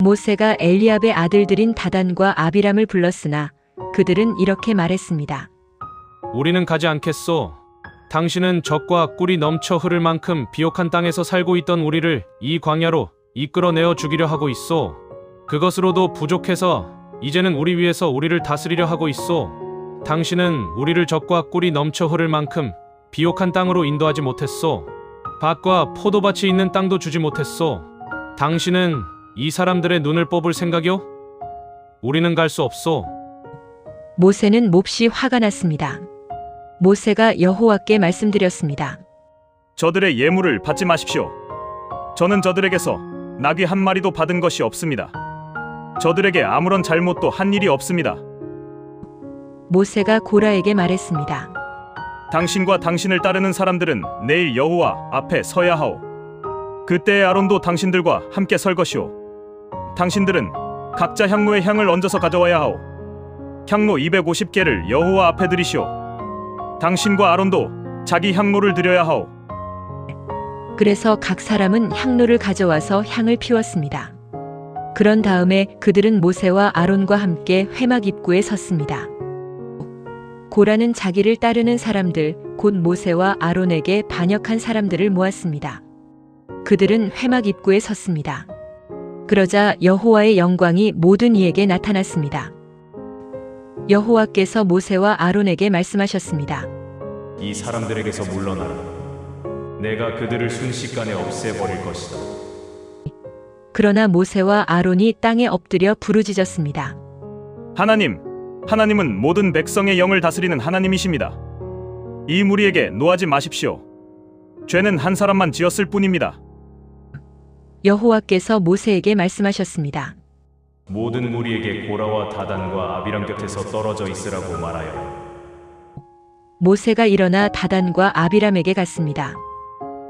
모세가 엘리압의 아들들인 다단과 아비람을 불렀으나 그들은 이렇게 말했습니다. 우리는 가지 않겠소. 당신은 적과 꿀이 넘쳐 흐를 만큼 비옥한 땅에서 살고 있던 우리를 이 광야로 이끌어내어 죽이려 하고 있소. 그것으로도 부족해서 이제는 우리 위에서 우리를 다스리려 하고 있소. 당신은 우리를 적과 꿀이 넘쳐 흐를 만큼 비옥한 땅으로 인도하지 못했소. 밭과 포도밭이 있는 땅도 주지 못했소. 당신은 이 사람들의 눈을 뽑을 생각이오? 우리는 갈 수 없소. 모세는 몹시 화가 났습니다. 모세가 여호와께 말씀드렸습니다. 저들의 예물을 받지 마십시오. 저는 저들에게서 나귀 한 마리도 받은 것이 없습니다. 저들에게 아무런 잘못도 한 일이 없습니다. 모세가 고라에게 말했습니다. 당신과 당신을 따르는 사람들은 내일 여호와 앞에 서야 하오. 그때에 아론도 당신들과 함께 설 것이오. 당신들은 각자 향로에 향을 얹어서 가져와야 하오. 향로 250개를 여호와 앞에 드리시오. 당신과 아론도 자기 향로를 드려야 하오. 그래서 각 사람은 향로를 가져와서 향을 피웠습니다. 그런 다음에 그들은 모세와 아론과 함께 회막 입구에 섰습니다. 고라는 자기를 따르는 사람들, 곧 모세와 아론에게 반역한 사람들을 모았습니다. 그들은 회막 입구에 섰습니다. 그러자 여호와의 영광이 모든 이에게 나타났습니다. 여호와께서 모세와 아론에게 말씀하셨습니다. 이 사람들에게서 물러나라. 내가 그들을 순식간에 없애버릴 것이다. 그러나 모세와 아론이 땅에 엎드려 부르짖었습니다. 하나님은 모든 백성의 영을 다스리는 하나님이십니다. 이 무리에게 노하지 마십시오. 죄는 한 사람만 지었을 뿐입니다. 여호와께서 모세에게 말씀하셨습니다. 모든 무리에게 고라와 다단과 아비람 곁에서 떨어져 있으라고 말하여. 모세가 일어나 다단과 아비람에게 갔습니다.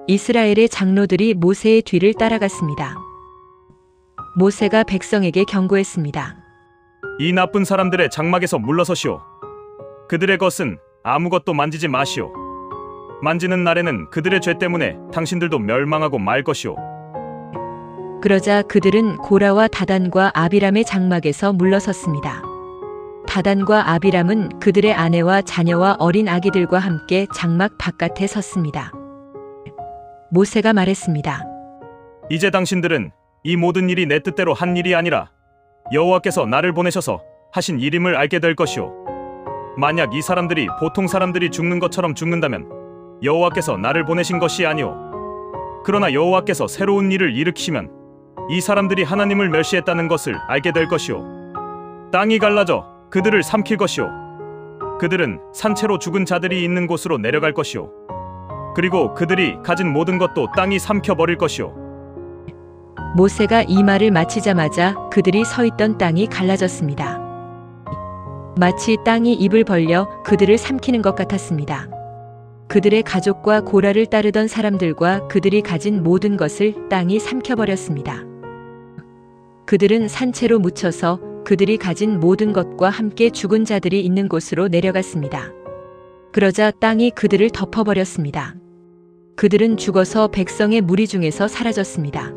이스라엘의 장로들이 모세의 뒤를 따라갔습니다. 모세가 백성에게 경고했습니다. 이 나쁜 사람들의 장막에서 물러서시오. 그들의 것은 아무것도 만지지 마시오. 만지는 날에는 그들의 죄 때문에 당신들도 멸망하고 말 것이오. 그러자 그들은 고라와 다단과 아비람의 장막에서 물러섰습니다. 다단과 아비람은 그들의 아내와 자녀와 어린 아기들과 함께 장막 바깥에 섰습니다. 모세가 말했습니다. 이제 당신들은 이 모든 일이 내 뜻대로 한 일이 아니라 여호와께서 나를 보내셔서 하신 일임을 알게 될 것이오. 만약 이 사람들이 보통 사람들이 죽는 것처럼 죽는다면 여호와께서 나를 보내신 것이 아니오. 그러나 여호와께서 새로운 일을 일으키시면 이 사람들이 하나님을 멸시했다는 것을 알게 될 것이오. 땅이 갈라져 그들을 삼킬 것이오. 그들은 산채로 죽은 자들이 있는 곳으로 내려갈 것이오. 그리고 그들이 가진 모든 것도 땅이 삼켜버릴 것이오. 모세가 이 말을 마치자마자 그들이 서 있던 땅이 갈라졌습니다. 마치 땅이 입을 벌려 그들을 삼키는 것 같았습니다. 그들의 가족과 고라를 따르던 사람들과 그들이 가진 모든 것을 땅이 삼켜버렸습니다. 그들은 산채로 묻혀서 그들이 가진 모든 것과 함께 죽은 자들이 있는 곳으로 내려갔습니다. 그러자 땅이 그들을 덮어버렸습니다. 그들은 죽어서 백성의 무리 중에서 사라졌습니다.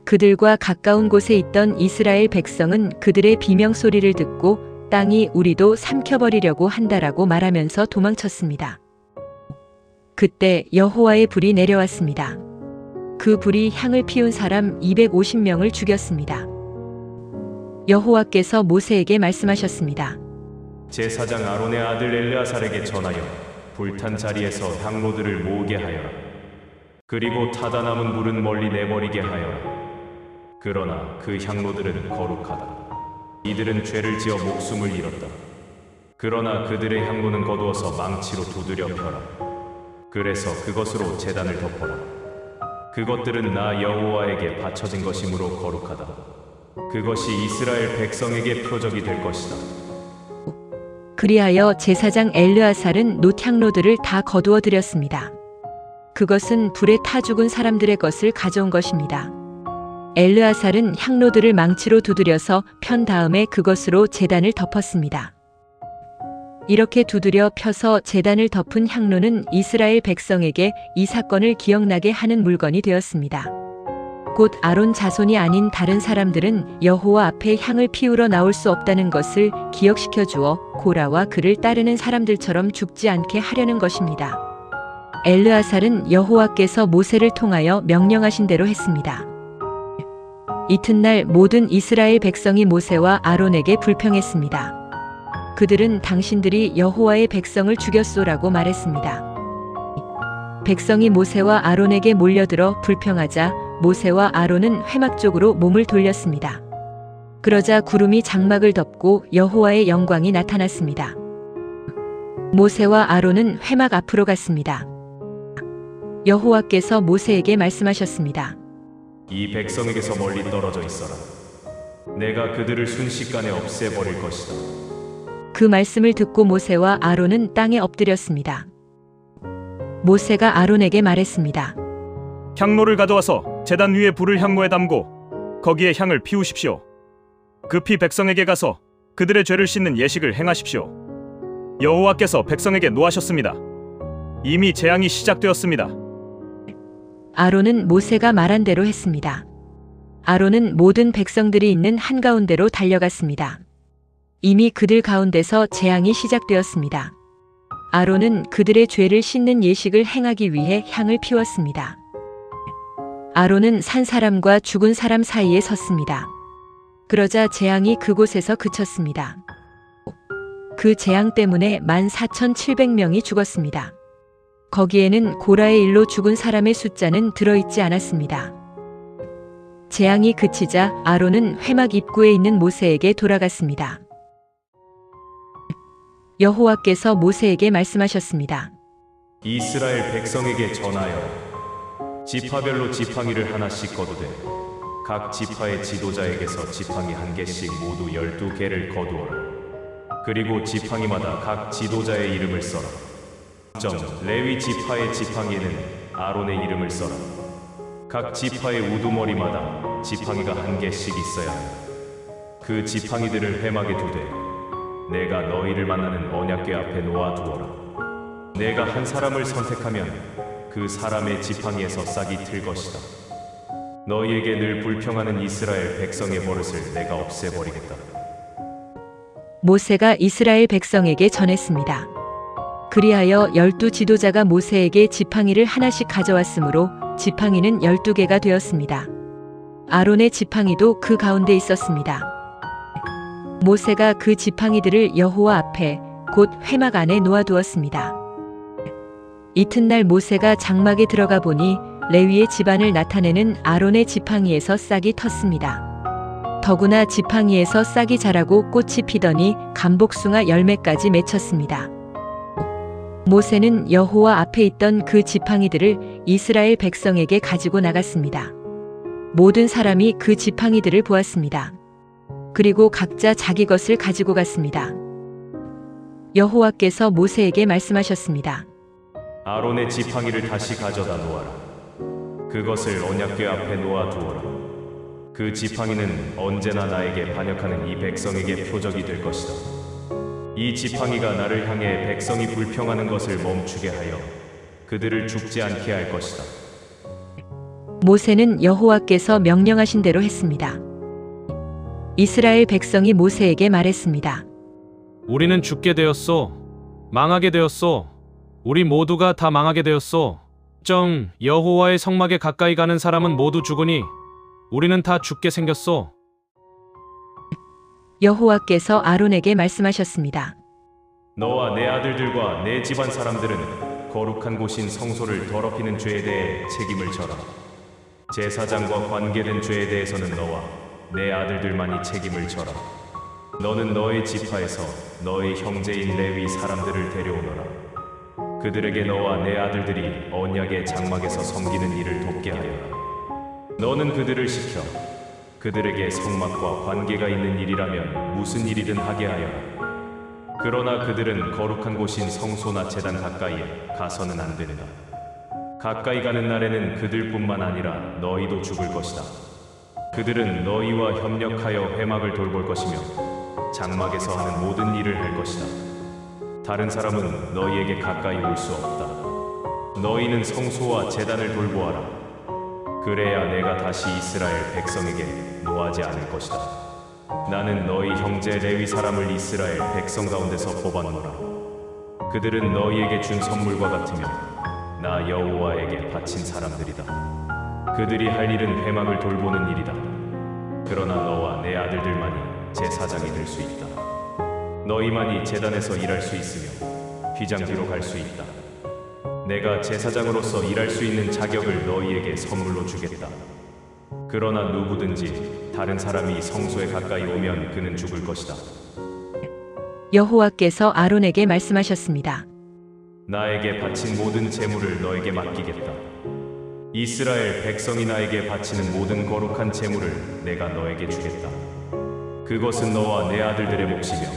그들과 가까운 곳에 있던 이스라엘 백성은 그들의 비명소리를 듣고 땅이 우리도 삼켜버리려고 한다라고 말하면서 도망쳤습니다. 그때 여호와의 불이 내려왔습니다. 그 불이 향을 피운 사람 250명을 죽였습니다. 여호와께서 모세에게 말씀하셨습니다. 제사장 아론의 아들 엘르아살에게 전하여 불탄 자리에서 향로들을 모으게 하여라. 그리고 타다 남은 물은 멀리 내버리게 하여라. 그러나 그 향로들은 거룩하다. 이들은 죄를 지어 목숨을 잃었다. 그러나 그들의 향로는 거두어서 망치로 두드려 펴라. 그래서 그것으로 제단을 덮어라. 그것들은 나 여호와에게 바쳐진 것이므로 거룩하다. 그것이 이스라엘 백성에게 표적이 될 것이다. 그리하여 제사장 엘르아살은 놋향로들을 다 거두어 들였습니다. 그것은 불에 타 죽은 사람들의 것을 가져온 것입니다. 엘르아살은 향로들을 망치로 두드려서 편 다음에 그것으로 제단을 덮었습니다. 이렇게 두드려 펴서 제단을 덮은 향로는 이스라엘 백성에게 이 사건을 기억나게 하는 물건이 되었습니다. 곧 아론 자손이 아닌 다른 사람들은 여호와 앞에 향을 피우러 나올 수 없다는 것을 기억시켜 주어 고라와 그를 따르는 사람들처럼 죽지 않게 하려는 것입니다. 엘르아살은 여호와께서 모세를 통하여 명령하신 대로 했습니다. 이튿날 모든 이스라엘 백성이 모세와 아론에게 불평했습니다. 그들은 당신들이 여호와의 백성을 죽였소라고 말했습니다. 백성이 모세와 아론에게 몰려들어 불평하자 모세와 아론은 회막 쪽으로 몸을 돌렸습니다. 그러자 구름이 장막을 덮고 여호와의 영광이 나타났습니다. 모세와 아론은 회막 앞으로 갔습니다. 여호와께서 모세에게 말씀하셨습니다. 이 백성에게서 멀리 떨어져 있어라. 내가 그들을 순식간에 없애버릴 것이다. 그 말씀을 듣고 모세와 아론은 땅에 엎드렸습니다. 모세가 아론에게 말했습니다. 향로를 가져와서 제단 위에 불을 향로에 담고 거기에 향을 피우십시오. 급히 백성에게 가서 그들의 죄를 씻는 예식을 행하십시오. 여호와께서 백성에게 노하셨습니다. 이미 재앙이 시작되었습니다. 아론은 모세가 말한 대로 했습니다. 아론은 모든 백성들이 있는 한가운데로 달려갔습니다. 이미 그들 가운데서 재앙이 시작되었습니다. 아론은 그들의 죄를 씻는 예식을 행하기 위해 향을 피웠습니다. 아론은 산 사람과 죽은 사람 사이에 섰습니다. 그러자 재앙이 그곳에서 그쳤습니다. 그 재앙 때문에 14,700명이 죽었습니다. 거기에는 고라의 일로 죽은 사람의 숫자는 들어있지 않았습니다. 재앙이 그치자 아론은 회막 입구에 있는 모세에게 돌아갔습니다. 여호와께서 모세에게 말씀하셨습니다. 이스라엘 백성에게 전하여 지파별로 지팡이를 하나씩 거두되 각 지파의 지도자에게서 지팡이 한 개씩 모두 12개를 거두어라. 그리고 지팡이마다 각 지도자의 이름을 써라. 레위 지파의 지팡이에는 아론의 이름을 써라. 각 지파의 우두머리마다 지팡이가 한 개씩 있어야 한다. 그 지팡이들을 회막에 두되 내가 너희를 만나는 언약궤 앞에 놓아두어라. 내가 한 사람을 선택하면 그 사람의 지팡이에서 싹이 틀 것이다. 너희에게 늘 불평하는 이스라엘 백성의 버릇을 내가 없애버리겠다. 모세가 이스라엘 백성에게 전했습니다. 그리하여 12 지도자가 모세에게 지팡이를 하나씩 가져왔으므로 지팡이는 12개가 되었습니다. 아론의 지팡이도 그 가운데 있었습니다. 모세가 그 지팡이들을 여호와 앞에 곧 회막 안에 놓아두었습니다. 이튿날 모세가 장막에 들어가 보니 레위의 집안을 나타내는 아론의 지팡이에서 싹이 텄습니다. 더구나 지팡이에서 싹이 자라고 꽃이 피더니 감복숭아 열매까지 맺혔습니다. 모세는 여호와 앞에 있던 그 지팡이들을 이스라엘 백성에게 가지고 나갔습니다. 모든 사람이 그 지팡이들을 보았습니다. 그리고 각자 자기 것을 가지고 갔습니다. 여호와께서 모세에게 말씀하셨습니다. 아론의 지팡이를 다시 가져다 놓아라. 그것을 언약궤 앞에 놓아두어라. 그 지팡이는 언제나 나에게 반역하는 이 백성에게 표적이 될 것이다. 이 지팡이가 나를 향해 백성이 불평하는 것을 멈추게 하여 그들을 죽지 않게 할 것이다. 모세는 여호와께서 명령하신 대로 했습니다. 이스라엘 백성이 모세에게 말했습니다. 우리는 죽게 되었소. 망하게 되었소. 우리 모두가 다 망하게 되었소. 여호와의 성막에 가까이 가는 사람은 모두 죽으니 우리는 다 죽게 생겼소. 여호와께서 아론에게 말씀하셨습니다. 너와 내 아들들과 내 집안 사람들은 거룩한 곳인 성소를 더럽히는 죄에 대해 책임을 져라. 제사장과 관계된 죄에 대해서는 너와 내 아들들만이 책임을 져라. 너는 너의 지파에서 너의 형제인 레위 사람들을 데려오너라. 그들에게 너와 내 아들들이 언약의 장막에서 섬기는 일을 돕게 하여라. 너는 그들을 시켜 그들에게 성막과 관계가 있는 일이라면 무슨 일이든 하게 하여라. 그러나 그들은 거룩한 곳인 성소나 제단 가까이에 가서는 안 되느라. 가까이 가는 날에는 그들뿐만 아니라 너희도 죽을 것이다. 그들은 너희와 협력하여 회막을 돌볼 것이며 장막에서 하는 모든 일을 할 것이다. 다른 사람은 너희에게 가까이 올 수 없다. 너희는 성소와 제단을 돌보아라. 그래야 내가 다시 이스라엘 백성에게 노하지 않을 것이다. 나는 너희 형제 레위 사람을 이스라엘 백성 가운데서 뽑아노라. 그들은 너희에게 준 선물과 같으며 나 여호와에게 바친 사람들이다. 그들이 할 일은 회막을 돌보는 일이다. 그러나 너와 내 아들들만이 제사장이 될 수 있다. 너희만이 제단에서 일할 수 있으며 휘장 뒤로 갈 수 있다. 내가 제사장으로서 일할 수 있는 자격을 너희에게 선물로 주겠다. 그러나 누구든지 다른 사람이 성소에 가까이 오면 그는 죽을 것이다. 여호와께서 아론에게 말씀하셨습니다. 나에게 바친 모든 제물을 너에게 맡기겠다. 이스라엘 백성이 나에게 바치는 모든 거룩한 제물을 내가 너에게 주겠다. 그것은 너와 내 아들들의 몫이며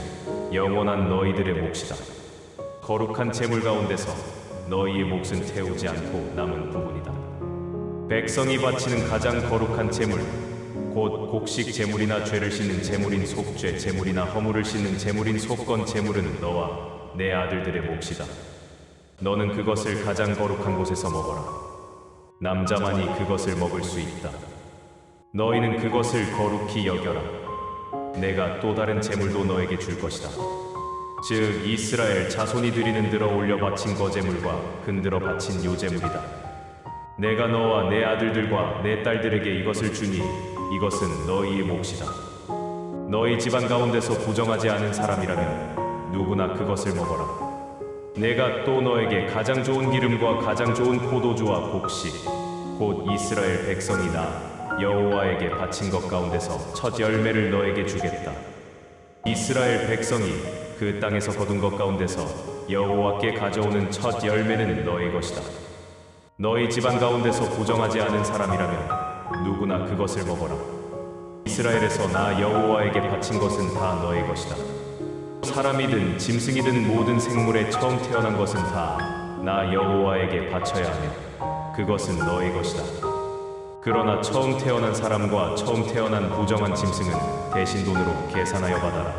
영원한 너희들의 몫이다. 거룩한 제물 가운데서 너희의 몫은 태우지 않고 남은 부분이다. 백성이 바치는 가장 거룩한 제물, 곧 곡식 제물이나 죄를 씻는 제물인 속죄 제물이나 허물을 씻는 제물인 속건 제물은 너와 내 아들들의 몫이다. 너는 그것을 가장 거룩한 곳에서 먹어라. 남자만이 그것을 먹을 수 있다. 너희는 그것을 거룩히 여겨라. 내가 또 다른 제물도 너에게 줄 것이다. 즉 이스라엘 자손이 드리는 들어 올려 바친 거제물과 흔들어 바친 요제물이다. 내가 너와 내 아들들과 내 딸들에게 이것을 주니 이것은 너희의 몫이다. 너희 집안 가운데서 부정하지 않은 사람이라면 누구나 그것을 먹어라. 내가 또 너에게 가장 좋은 기름과 가장 좋은 포도주와 곡식 곧 이스라엘 백성이 나 여호와에게 바친 것 가운데서 첫 열매를 너에게 주겠다. 이스라엘 백성이 그 땅에서 거둔 것 가운데서 여호와께 가져오는 첫 열매는 너의 것이다. 너희 집안 가운데서 부정하지 않은 사람이라면 누구나 그것을 먹어라. 이스라엘에서 나 여호와에게 바친 것은 다 너의 것이다. 사람이든 짐승이든 모든 생물에 처음 태어난 것은 다 나 여호와에게 바쳐야 하며 그것은 너의 것이다. 그러나 처음 태어난 사람과 처음 태어난 부정한 짐승은 대신 돈으로 계산하여 받아라.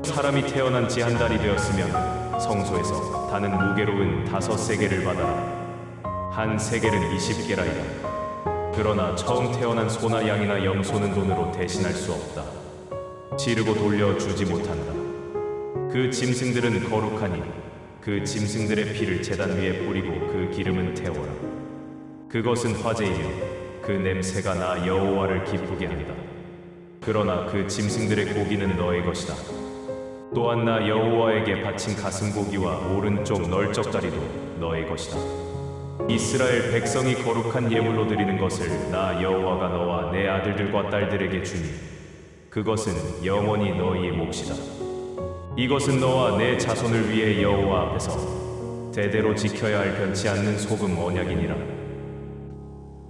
사람이 태어난 지 한 달이 되었으면 성소에서 다는 무게로은 5세겔을 받아라. 한 세겔은 20게라이다. 그러나 처음 태어난 소나 양이나 염소는 돈으로 대신할 수 없다. 지르고 돌려주지 못한다. 그 짐승들은 거룩하니 그 짐승들의 피를 제단 위에 뿌리고 그 기름은 태워라. 그것은 화제이며 그 냄새가 나 여호와를 기쁘게 한다. 그러나 그 짐승들의 고기는 너의 것이다. 또한 나 여호와에게 바친 가슴고기와 오른쪽 널쩍다리도 너의 것이다. 이스라엘 백성이 거룩한 예물로 드리는 것을 나 여호와가 너와 내 아들들과 딸들에게 주니 그것은 영원히 너희의 몫이다. 이것은 너와 내 자손을 위해 여호와 앞에서 대대로 지켜야 할 변치 않는 소금 언약이니라.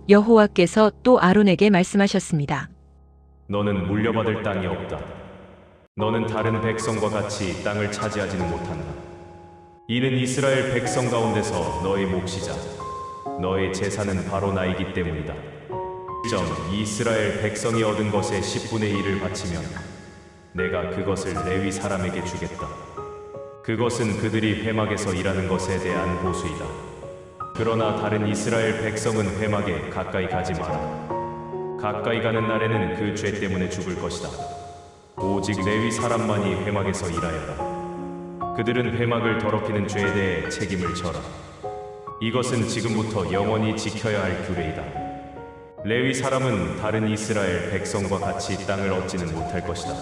여호와께서 또 아론에게 말씀하셨습니다. 너는 물려받을 땅이 없다. 너는 다른 백성과 같이 땅을 차지하지는 못한다. 이는 이스라엘 백성 가운데서 너의 몫이자 너의 재산은 바로 나이기 때문이다. 이스라엘 백성이 얻은 것의 10분의 1을 바치면 내가 그것을 레위 사람에게 주겠다. 그것은 그들이 회막에서 일하는 것에 대한 보수이다. 그러나 다른 이스라엘 백성은 회막에 가까이 가지 마라. 가까이 가는 날에는 그 죄 때문에 죽을 것이다. 오직 레위 사람만이 회막에서 일하여라. 그들은 회막을 더럽히는 죄에 대해 책임을 져라. 이것은 지금부터 영원히 지켜야 할 규례이다. 레위 사람은 다른 이스라엘 백성과 같이 땅을 얻지는 못할 것이다.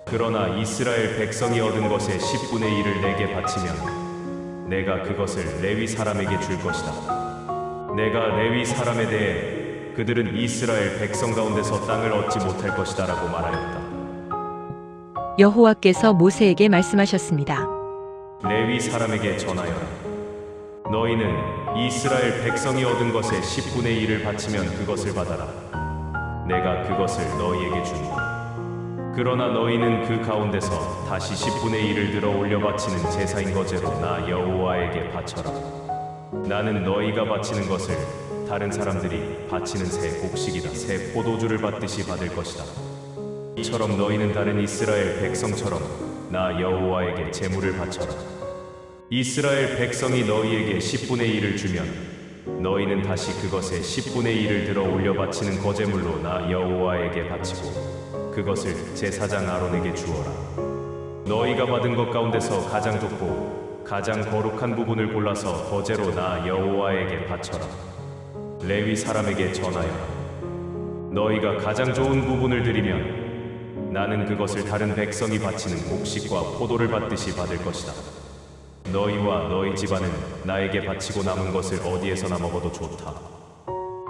그러나 이스라엘 백성이 얻은 것의 10분의 1을 내게 바치면 내가 그것을 레위 사람에게 줄 것이다. 내가 레위 사람에 대해 그들은 이스라엘 백성 가운데서 땅을 얻지 못할 것이다 라고 말하였다. 여호와께서 모세에게 말씀하셨습니다. 레위 사람에게 전하여라. 너희는 이스라엘 백성이 얻은 것의 10분의 1을 바치면 그것을 받아라. 내가 그것을 너희에게 준다. 그러나 너희는 그 가운데서 다시 10분의 1을 들어 올려 바치는 제사인 거제로 나 여호와에게 바쳐라. 나는 너희가 바치는 것을 다른 사람들이 바치는 새 곡식이다 새 포도주를 받듯이 받을 것이다. 이처럼 너희는 다른 이스라엘 백성처럼 나 여호와에게 제물을 바쳐라. 이스라엘 백성이 너희에게 10분의 1을 주면 너희는 다시 그것의 10분의 1을 들어 올려 바치는 거제물로 나 여호와에게 바치고 그것을 제사장 아론에게 주어라. 너희가 받은 것 가운데서 가장 좋고 가장 거룩한 부분을 골라서 거제로 나 여호와에게 바쳐라. 레위 사람에게 전하여라. 너희가 가장 좋은 부분을 드리면 나는 그것을 다른 백성이 바치는 곡식과 포도를 받듯이 받을 것이다. 너희와 너희 집안은 나에게 바치고 남은 것을 어디에서나 먹어도 좋다.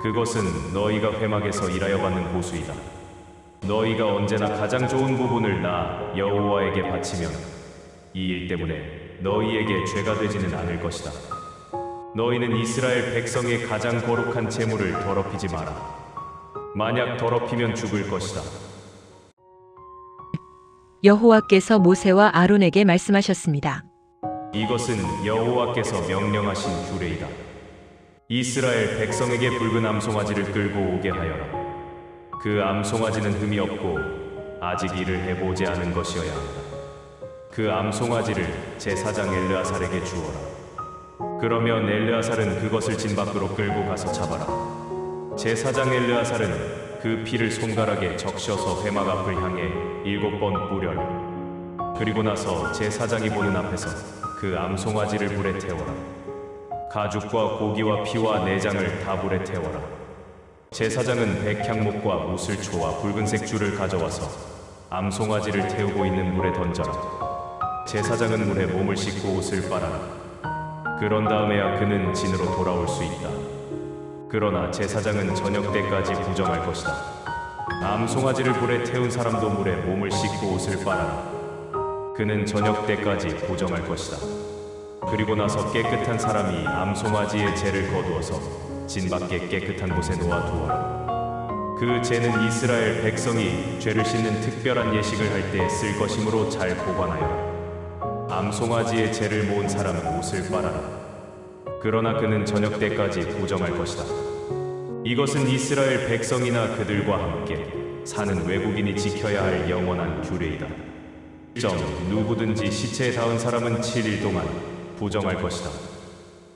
그것은 너희가 회막에서 일하여 받는 보수이다. 너희가 언제나 가장 좋은 부분을 나 여호와에게 바치면 이 일 때문에 너희에게 죄가 되지는 않을 것이다. 너희는 이스라엘 백성의 가장 거룩한 제물을 더럽히지 마라. 만약 더럽히면 죽을 것이다. 여호와께서 모세와 아론에게 말씀하셨습니다. 이것은 여호와께서 명령하신 규례이다. 이스라엘 백성에게 붉은 암송아지를 끌고 오게 하여라. 그 암송아지는 흠이 없고 아직 일을 해보지 않은 것이어야 한다. 그 암송아지를 제사장 엘르아살에게 주어라. 그러면 엘르아살은 그것을 진 밖으로 끌고 가서 잡아라. 제사장 엘르아살은 그 피를 손가락에 적셔서 회막 앞을 향해 7번 뿌려라. 그리고 나서 제사장이 보는 앞에서 그 암송아지를 불에 태워라. 가죽과 고기와 피와 내장을 다 불에 태워라. 제사장은 백향목과 무슬초와 붉은색 줄을 가져와서 암송아지를 태우고 있는 물에 던져라. 제사장은 물에 몸을 씻고 옷을 빨아라. 그런 다음에야 그는 진으로 돌아올 수 있다. 그러나 제사장은 저녁 때까지 부정할 것이다. 암송아지를 불에 태운 사람도 물에 몸을 씻고 옷을 빨아라. 그는 저녁 때까지 부정할 것이다. 그리고 나서 깨끗한 사람이 암송아지의 재를 거두어서 진 밖에 깨끗한 곳에 놓아두어라. 그 재는 이스라엘 백성이 죄를 씻는 특별한 예식을 할 때 쓸 것이므로 잘 보관하여라. 암송아지의 재를 모은 사람은 옷을 빨아라. 그러나 그는 저녁 때까지 부정할 것이다. 이것은 이스라엘 백성이나 그들과 함께 사는 외국인이 지켜야 할 영원한 규례이다. 누구든지 시체에 닿은 사람은 7일 동안 부정할 것이다.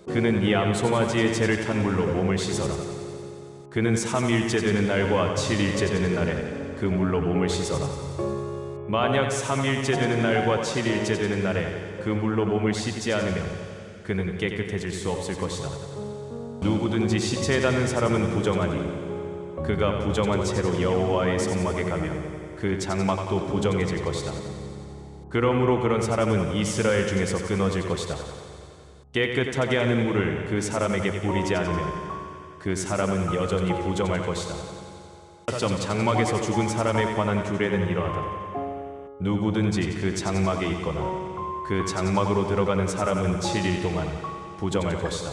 그는 이 암송아지의 재를 탄 물로 몸을 씻어라. 그는 3일째 되는 날과 7일째 되는 날에 그 물로 몸을 씻어라. 만약 3일째 되는 날과 7일째 되는 날에 그 물로 몸을 씻지 않으면 그는 깨끗해질 수 없을 것이다. 누구든지 시체에 닿는 사람은 부정하니 그가 부정한 채로 여호와의 성막에 가면 그 장막도 부정해질 것이다. 그러므로 그런 사람은 이스라엘 중에서 끊어질 것이다. 깨끗하게 하는 물을 그 사람에게 뿌리지 않으면 그 사람은 여전히 부정할 것이다. 장막에서 죽은 사람에 관한 규례는 이러하다. 누구든지 그 장막에 있거나 그 장막으로 들어가는 사람은 7일 동안 부정할 것이다.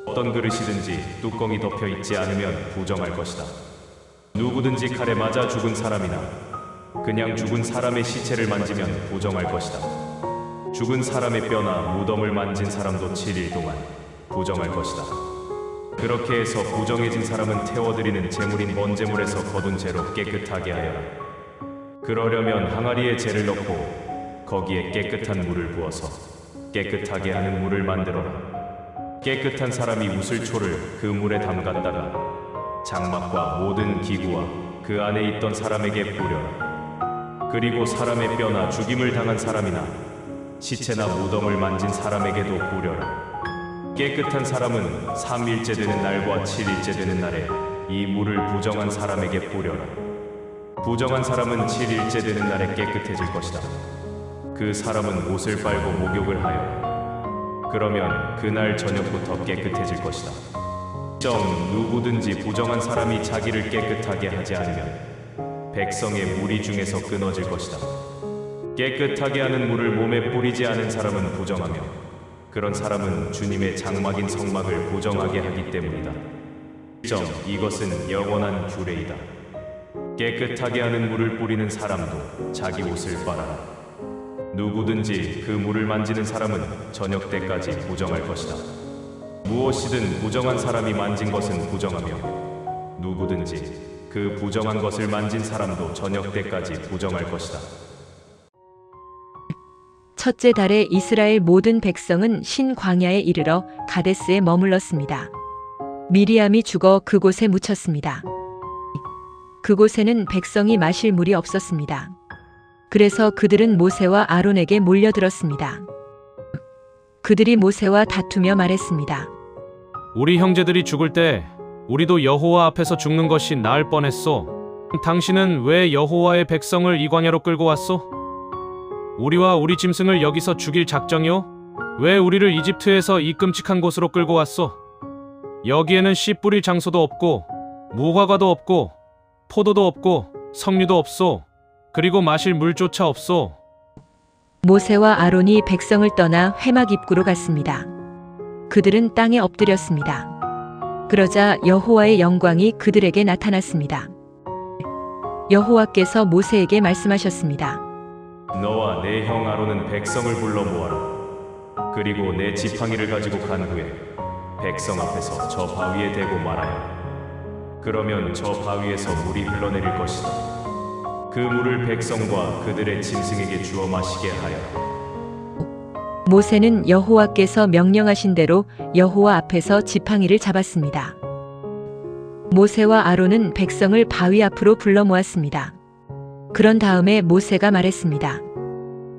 어떤 그릇이든지 뚜껑이 덮여 있지 않으면 부정할 것이다. 누구든지 칼에 맞아 죽은 사람이나 그냥 죽은 사람의 시체를 만지면 부정할 것이다. 죽은 사람의 뼈나 무덤을 만진 사람도 7일 동안 부정할 것이다. 그렇게 해서 부정해진 사람은 태워드리는 제물인 번제물에서 거둔 재로 깨끗하게 하여라. 그러려면 항아리에 재를 넣고 거기에 깨끗한 물을 부어서 깨끗하게 하는 물을 만들어라. 깨끗한 사람이 우슬초를 그 물에 담갔다가 장막과 모든 기구와 그 안에 있던 사람에게 뿌려라. 그리고 사람의 뼈나 죽임을 당한 사람이나 시체나 무덤을 만진 사람에게도 뿌려라. 깨끗한 사람은 3일째 되는 날과 7일째 되는 날에 이 물을 부정한 사람에게 뿌려라. 부정한 사람은 7일째 되는 날에 깨끗해질 것이다. 그 사람은 옷을 빨고 목욕을 하여라. 그러면 그날 저녁부터 깨끗해질 것이다. 누구든지 부정한 사람이 자기를 깨끗하게 하지 않으면 백성의 무리 중에서 끊어질 것이다. 깨끗하게 하는 물을 몸에 뿌리지 않은 사람은 부정하며 그런 사람은 주님의 장막인 성막을 부정하게 하기 때문이다. 이것은 영원한 규례이다. 깨끗하게 하는 물을 뿌리는 사람도 자기 옷을 빨아라. 누구든지 그 물을 만지는 사람은 저녁 때까지 부정할 것이다. 무엇이든 부정한 사람이 만진 것은 부정하며 누구든지 그 부정한 것을 만진 사람도 저녁 때까지 부정할 것이다. 첫째 달에 이스라엘 모든 백성은 신 광야에 이르러 가데스에 머물렀습니다. 미리암이 죽어 그곳에 묻혔습니다. 그곳에는 백성이 마실 물이 없었습니다. 그래서 그들은 모세와 아론에게 몰려들었습니다. 그들이 모세와 다투며 말했습니다. 우리 형제들이 죽을 때 우리도 여호와 앞에서 죽는 것이 나을 뻔했소. 당신은 왜 여호와의 백성을 이 광야로 끌고 왔소? 우리와 우리 짐승을 여기서 죽일 작정이오? 왜 우리를 이집트에서 이 끔찍한 곳으로 끌고 왔소? 여기에는 씨 뿌릴 장소도 없고 무화과도 없고 포도도 없고 석류도 없소. 그리고 마실 물조차 없소. 모세와 아론이 백성을 떠나 회막 입구로 갔습니다. 그들은 땅에 엎드렸습니다. 그러자 여호와의 영광이 그들에게 나타났습니다. 여호와께서 모세에게 말씀하셨습니다. 너와 내 형 아론은 백성을 불러 모아라. 그리고 내 지팡이를 가지고 간 후에 백성 앞에서 저 바위에 대고 말하여. 그러면 저 바위에서 물이 흘러내릴 것이다. 그 물을 백성과 그들의 짐승에게 주어 마시게 하여라. 모세는 여호와께서 명령하신 대로 여호와 앞에서 지팡이를 잡았습니다. 모세와 아론은 백성을 바위 앞으로 불러 모았습니다. 그런 다음에 모세가 말했습니다.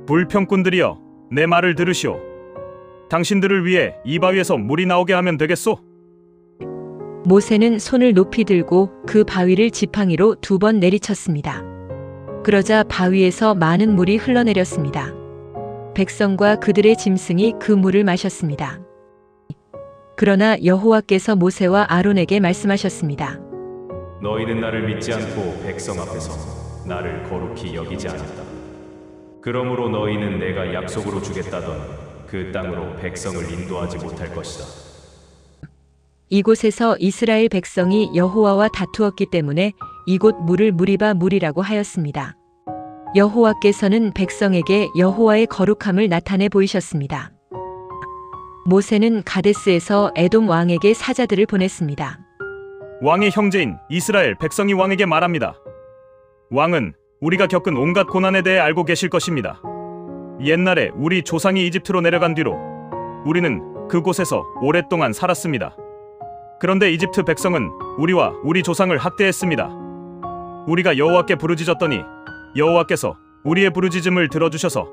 불평꾼들이여, 내 말을 들으시오. 당신들을 위해 이 바위에서 물이 나오게 하면 되겠소? 모세는 손을 높이 들고 그 바위를 지팡이로 2번 내리쳤습니다. 그러자 바위에서 많은 물이 흘러내렸습니다. 백성과 그들의 짐승이 그 물을 마셨습니다. 그러나 여호와께서 모세와 아론에게 말씀하셨습니다. 너희는 나를 믿지 않고 백성 앞에서 나를 거룩히 여기지 않았다. 그러므로 너희는 내가 약속으로 주겠다던 그 땅으로 백성을 인도하지 못할 것이다. 이곳에서 이스라엘 백성이 여호와와 다투었기 때문에 이곳 물을 무리바 물이라고 하였습니다. 여호와께서는 백성에게 여호와의 거룩함을 나타내 보이셨습니다. 모세는 가데스에서 에돔 왕에게 사자들을 보냈습니다. 왕의 형제인 이스라엘 백성이 왕에게 말합니다. 왕은 우리가 겪은 온갖 고난에 대해 알고 계실 것입니다. 옛날에 우리 조상이 이집트로 내려간 뒤로 우리는 그곳에서 오랫동안 살았습니다. 그런데 이집트 백성은 우리와 우리 조상을 학대했습니다. 우리가 여호와께 부르짖었더니 여호와께서 우리의 부르짖음을 들어주셔서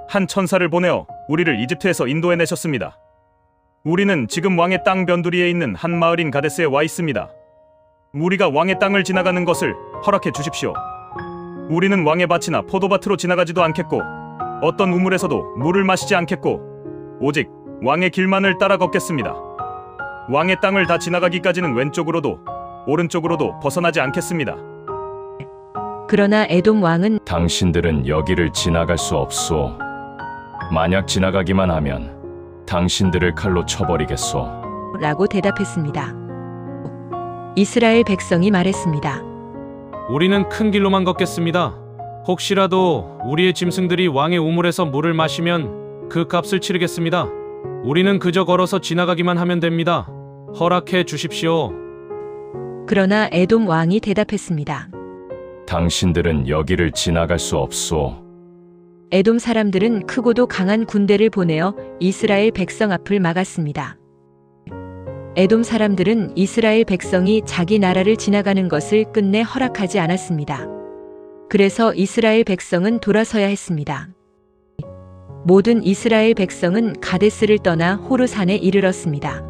한 천사를 보내어 우리를 이집트에서 인도해내셨습니다. 우리는 지금 왕의 땅 변두리에 있는 한 마을인 가데스에 와 있습니다. 우리가 왕의 땅을 지나가는 것을 허락해 주십시오. 우리는 왕의 밭이나 포도밭으로 지나가지도 않겠고 어떤 우물에서도 물을 마시지 않겠고 오직 왕의 길만을 따라 걷겠습니다. 왕의 땅을 다 지나가기까지는 왼쪽으로도 오른쪽으로도 벗어나지 않겠습니다. 그러나 에돔 왕은 당신들은 여기를 지나갈 수 없소. 만약 지나가기만 하면 당신들을 칼로 쳐버리겠소. 라고 대답했습니다. 이스라엘 백성이 말했습니다. 우리는 큰 길로만 걷겠습니다. 혹시라도 우리의 짐승들이 왕의 우물에서 물을 마시면 그 값을 치르겠습니다. 우리는 그저 걸어서 지나가기만 하면 됩니다. 허락해 주십시오. 그러나 에돔 왕이 대답했습니다. 당신들은 여기를 지나갈 수 없소. 에돔 사람들은 크고도 강한 군대를 보내어 이스라엘 백성 앞을 막았습니다. 에돔 사람들은 이스라엘 백성이 자기 나라를 지나가는 것을 끝내 허락하지 않았습니다. 그래서 이스라엘 백성은 돌아서야 했습니다. 모든 이스라엘 백성은 가데스를 떠나 호르산에 이르렀습니다.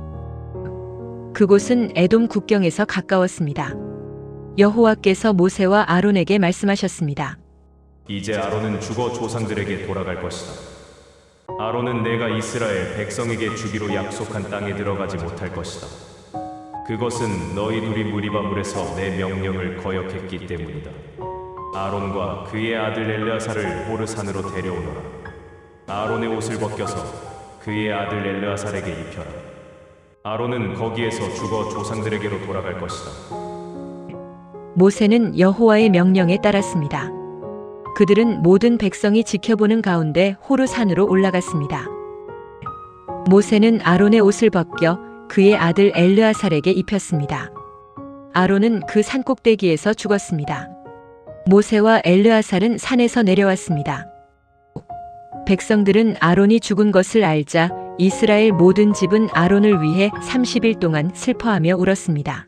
그곳은 에돔 국경에서 가까웠습니다. 여호와께서 모세와 아론에게 말씀하셨습니다. 이제 아론은 죽어 조상들에게 돌아갈 것이다. 아론은 내가 이스라엘 백성에게 주기로 약속한 땅에 들어가지 못할 것이다. 그것은 너희들이 무리바물에서 내 명령을 거역했기 때문이다. 아론과 그의 아들 엘르아살을 호르산으로 데려오너라. 아론의 옷을 벗겨서 그의 아들 엘르아살에게 입혀라. 아론은 거기에서 죽어 조상들에게로 돌아갈 것이다. 모세는 여호와의 명령에 따랐습니다. 그들은 모든 백성이 지켜보는 가운데 호르산으로 올라갔습니다. 모세는 아론의 옷을 벗겨 그의 아들 엘르아살에게 입혔습니다. 아론은 그 산꼭대기에서 죽었습니다. 모세와 엘르아살은 산에서 내려왔습니다. 백성들은 아론이 죽은 것을 알자 이스라엘 모든 집은 아론을 위해 30일 동안 슬퍼하며 울었습니다.